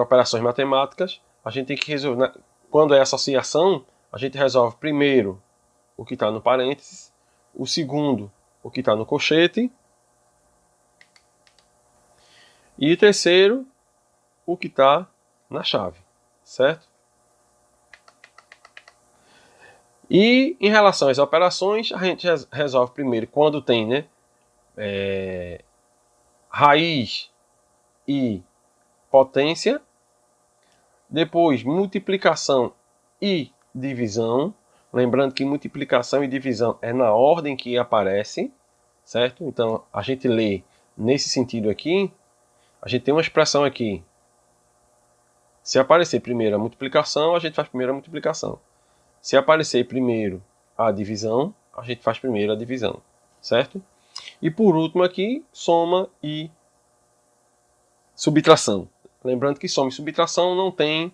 operações matemáticas, a gente tem que resolver, quando é associação, a gente resolve primeiro o que está no parênteses, o segundo o que está no colchete, e o terceiro o que está na chave, certo? E em relação às operações, a gente resolve primeiro quando tem, né, raiz e potência, depois multiplicação e divisão, lembrando que multiplicação e divisão é na ordem que aparece, certo? Então a gente lê nesse sentido aqui, a gente tem uma expressão aqui. Se aparecer primeiro a multiplicação, a gente faz primeiro a multiplicação. Se aparecer primeiro a divisão, a gente faz primeiro a divisão, certo? E por último aqui, soma e subtração. Lembrando que soma e subtração não tem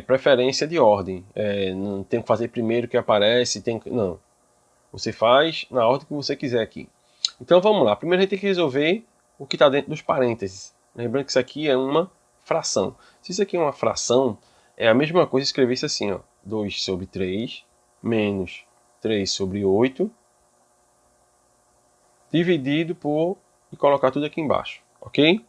preferência de ordem. Não tem que fazer primeiro que aparece, não. Você faz na ordem que você quiser aqui. Então vamos lá. Primeiro a gente tem que resolver o que está dentro dos parênteses. Lembrando que isso aqui é uma fração. Se isso aqui é uma fração, é a mesma coisa escrever isso assim, ó. 2 sobre 3 menos 3 sobre 8 dividido por... e colocar tudo aqui embaixo, ok?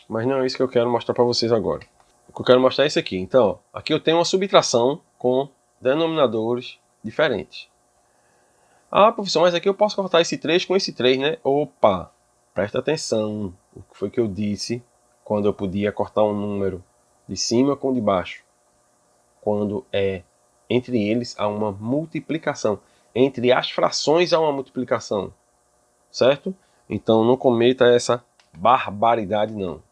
Mas não é isso que eu quero mostrar para vocês agora. O que eu quero mostrar é isso aqui. Então, ó, aqui eu tenho uma subtração com denominadores diferentes. Ah, professor, mas aqui eu posso cortar esse 3 com esse 3, né? Opa, presta atenção. O que foi que eu disse quando eu podia cortar um número de cima com o de baixo? Quando entre eles há uma multiplicação. Entre as frações há uma multiplicação. Certo? Então não cometa essa barbaridade não.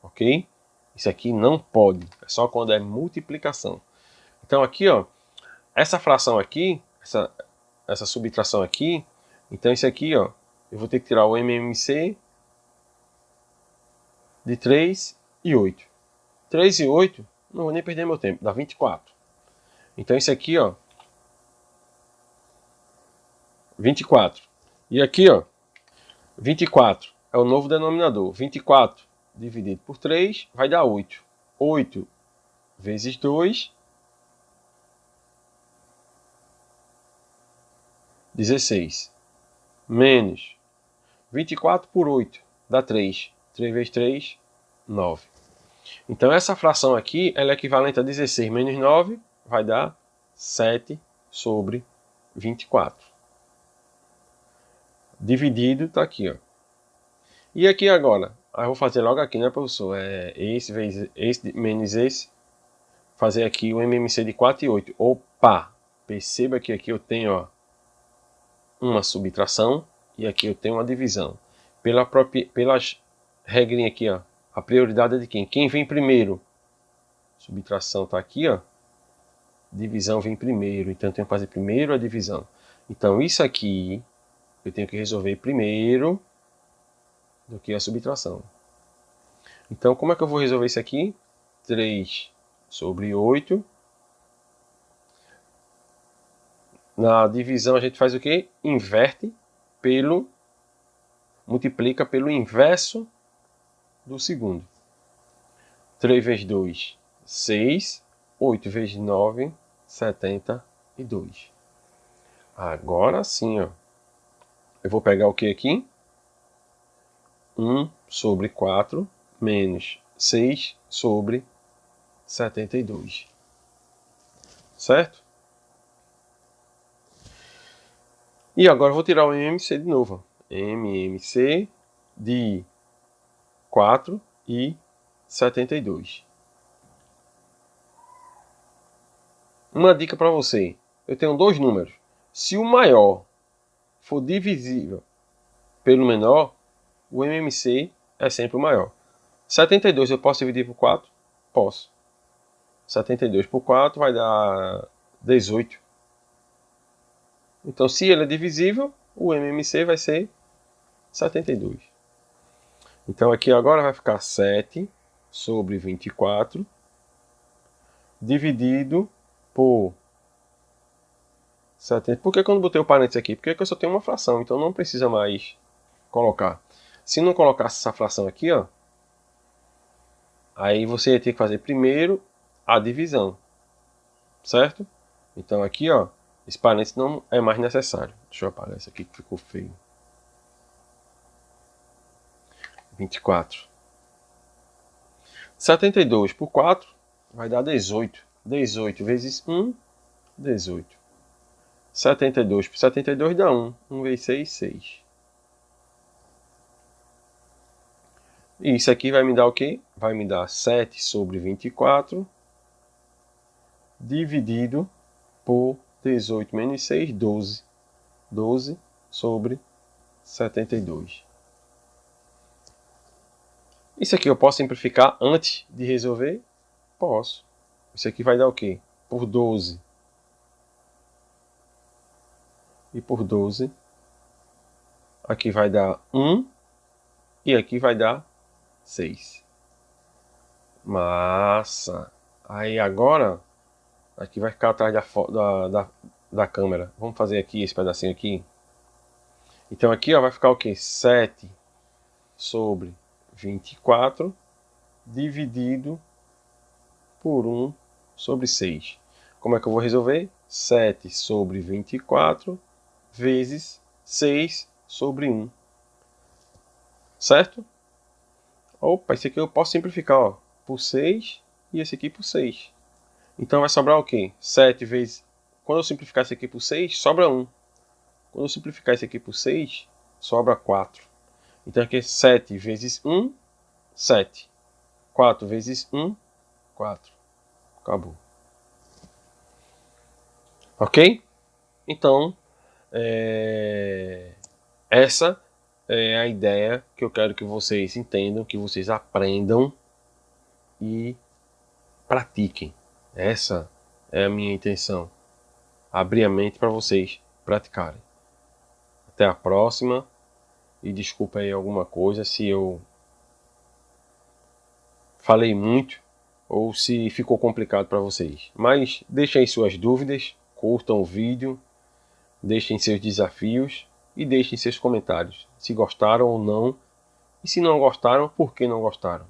Ok? Isso aqui não pode. É só quando é multiplicação. Então aqui, ó, essa fração aqui, essa subtração aqui, então isso aqui, ó, eu vou ter que tirar o MMC de 3 e 8. 3 e 8, não vou nem perder meu tempo, dá 24. Então isso aqui, ó, 24. E aqui, ó, 24 é o novo denominador. 24 dividido por 3 vai dar 8. 8 vezes 2, 16. Menos 24 por 8 dá 3. 3 vezes 3, 9. Então essa fração aqui ela é equivalente a 16 menos 9, vai dar 7 sobre 24. Dividido está aqui, ó. E aqui agora, eu vou fazer logo aqui, né, professor? Esse vezes esse menos esse. Fazer aqui o MMC de 4 e 8. Opa! Perceba que aqui eu tenho, ó, uma subtração e aqui eu tenho uma divisão. Pelas regrinhas aqui, ó, a prioridade é de quem? Quem vem primeiro? Subtração está aqui, ó. Divisão vem primeiro, então eu tenho que fazer primeiro a divisão. Então isso aqui eu tenho que resolver primeiro do que a subtração. Então como é que eu vou resolver isso aqui? 3 sobre 8. Na divisão a gente faz o quê? Inverte pelo... multiplica pelo inverso do segundo. 3 vezes 2, 6. 8 vezes 9, 72. Agora sim, ó. Eu vou pegar o que aqui? 1 sobre 4 menos 6 sobre 72. Certo? E agora eu vou tirar o MMC de novo. MMC de 4 e 72. Uma dica para você. Eu tenho dois números. Se o maior for divisível pelo menor, o MMC é sempre o maior. 72 eu posso dividir por 4? Posso. 72 por 4 vai dar 18. Então, se ele é divisível, o MMC vai ser 72. Então, aqui agora vai ficar 7 sobre 24 dividido por 70. Por que eu não botei o parênteses aqui? Porque eu só tenho uma fração, então não precisa mais colocar. Se não colocasse essa fração aqui, ó, aí você ia ter que fazer primeiro a divisão, certo? Então aqui, ó, esse parênteses não é mais necessário. Deixa eu apagar isso aqui que ficou feio. 24. 72 por 4 vai dar 18. 18 vezes 1, 18. 72 por 72 dá 1. 1 vezes 6, 6. E isso aqui vai me dar o quê? Vai me dar 7 sobre 24 dividido por 18 menos 6, 12. 12 sobre 72. Isso aqui eu posso simplificar antes de resolver? Posso. Isso aqui vai dar o quê? Por 12. E por 12. Aqui vai dar 1. E aqui vai dar 6. Massa! Aí agora, aqui vai ficar atrás da câmera. Vamos fazer aqui esse pedacinho aqui. Então aqui ó, vai ficar o quê? 7 sobre 24 dividido por 1 sobre 6. Como é que eu vou resolver? 7 sobre 24 vezes 6 sobre 1. Certo? Opa, esse aqui eu posso simplificar, ó, por 6 e esse aqui por 6. Então vai sobrar o quê? 7 vezes... Quando eu simplificar esse aqui por 6, sobra 1. Quando eu simplificar esse aqui por 6, sobra 4. Então aqui é 7 vezes 1, 7. 4 vezes 1, 4. Acabou. Ok? Então, essa é a ideia que eu quero que vocês entendam, que vocês aprendam e pratiquem. Essa é a minha intenção. Abrir a mente para vocês praticarem. Até a próxima. E desculpa aí alguma coisa se eu falei muito ou se ficou complicado para vocês. Mas deixem aí suas dúvidas, curtam o vídeo, deixem seus desafios e deixem seus comentários. Se gostaram ou não. E se não gostaram, por que não gostaram?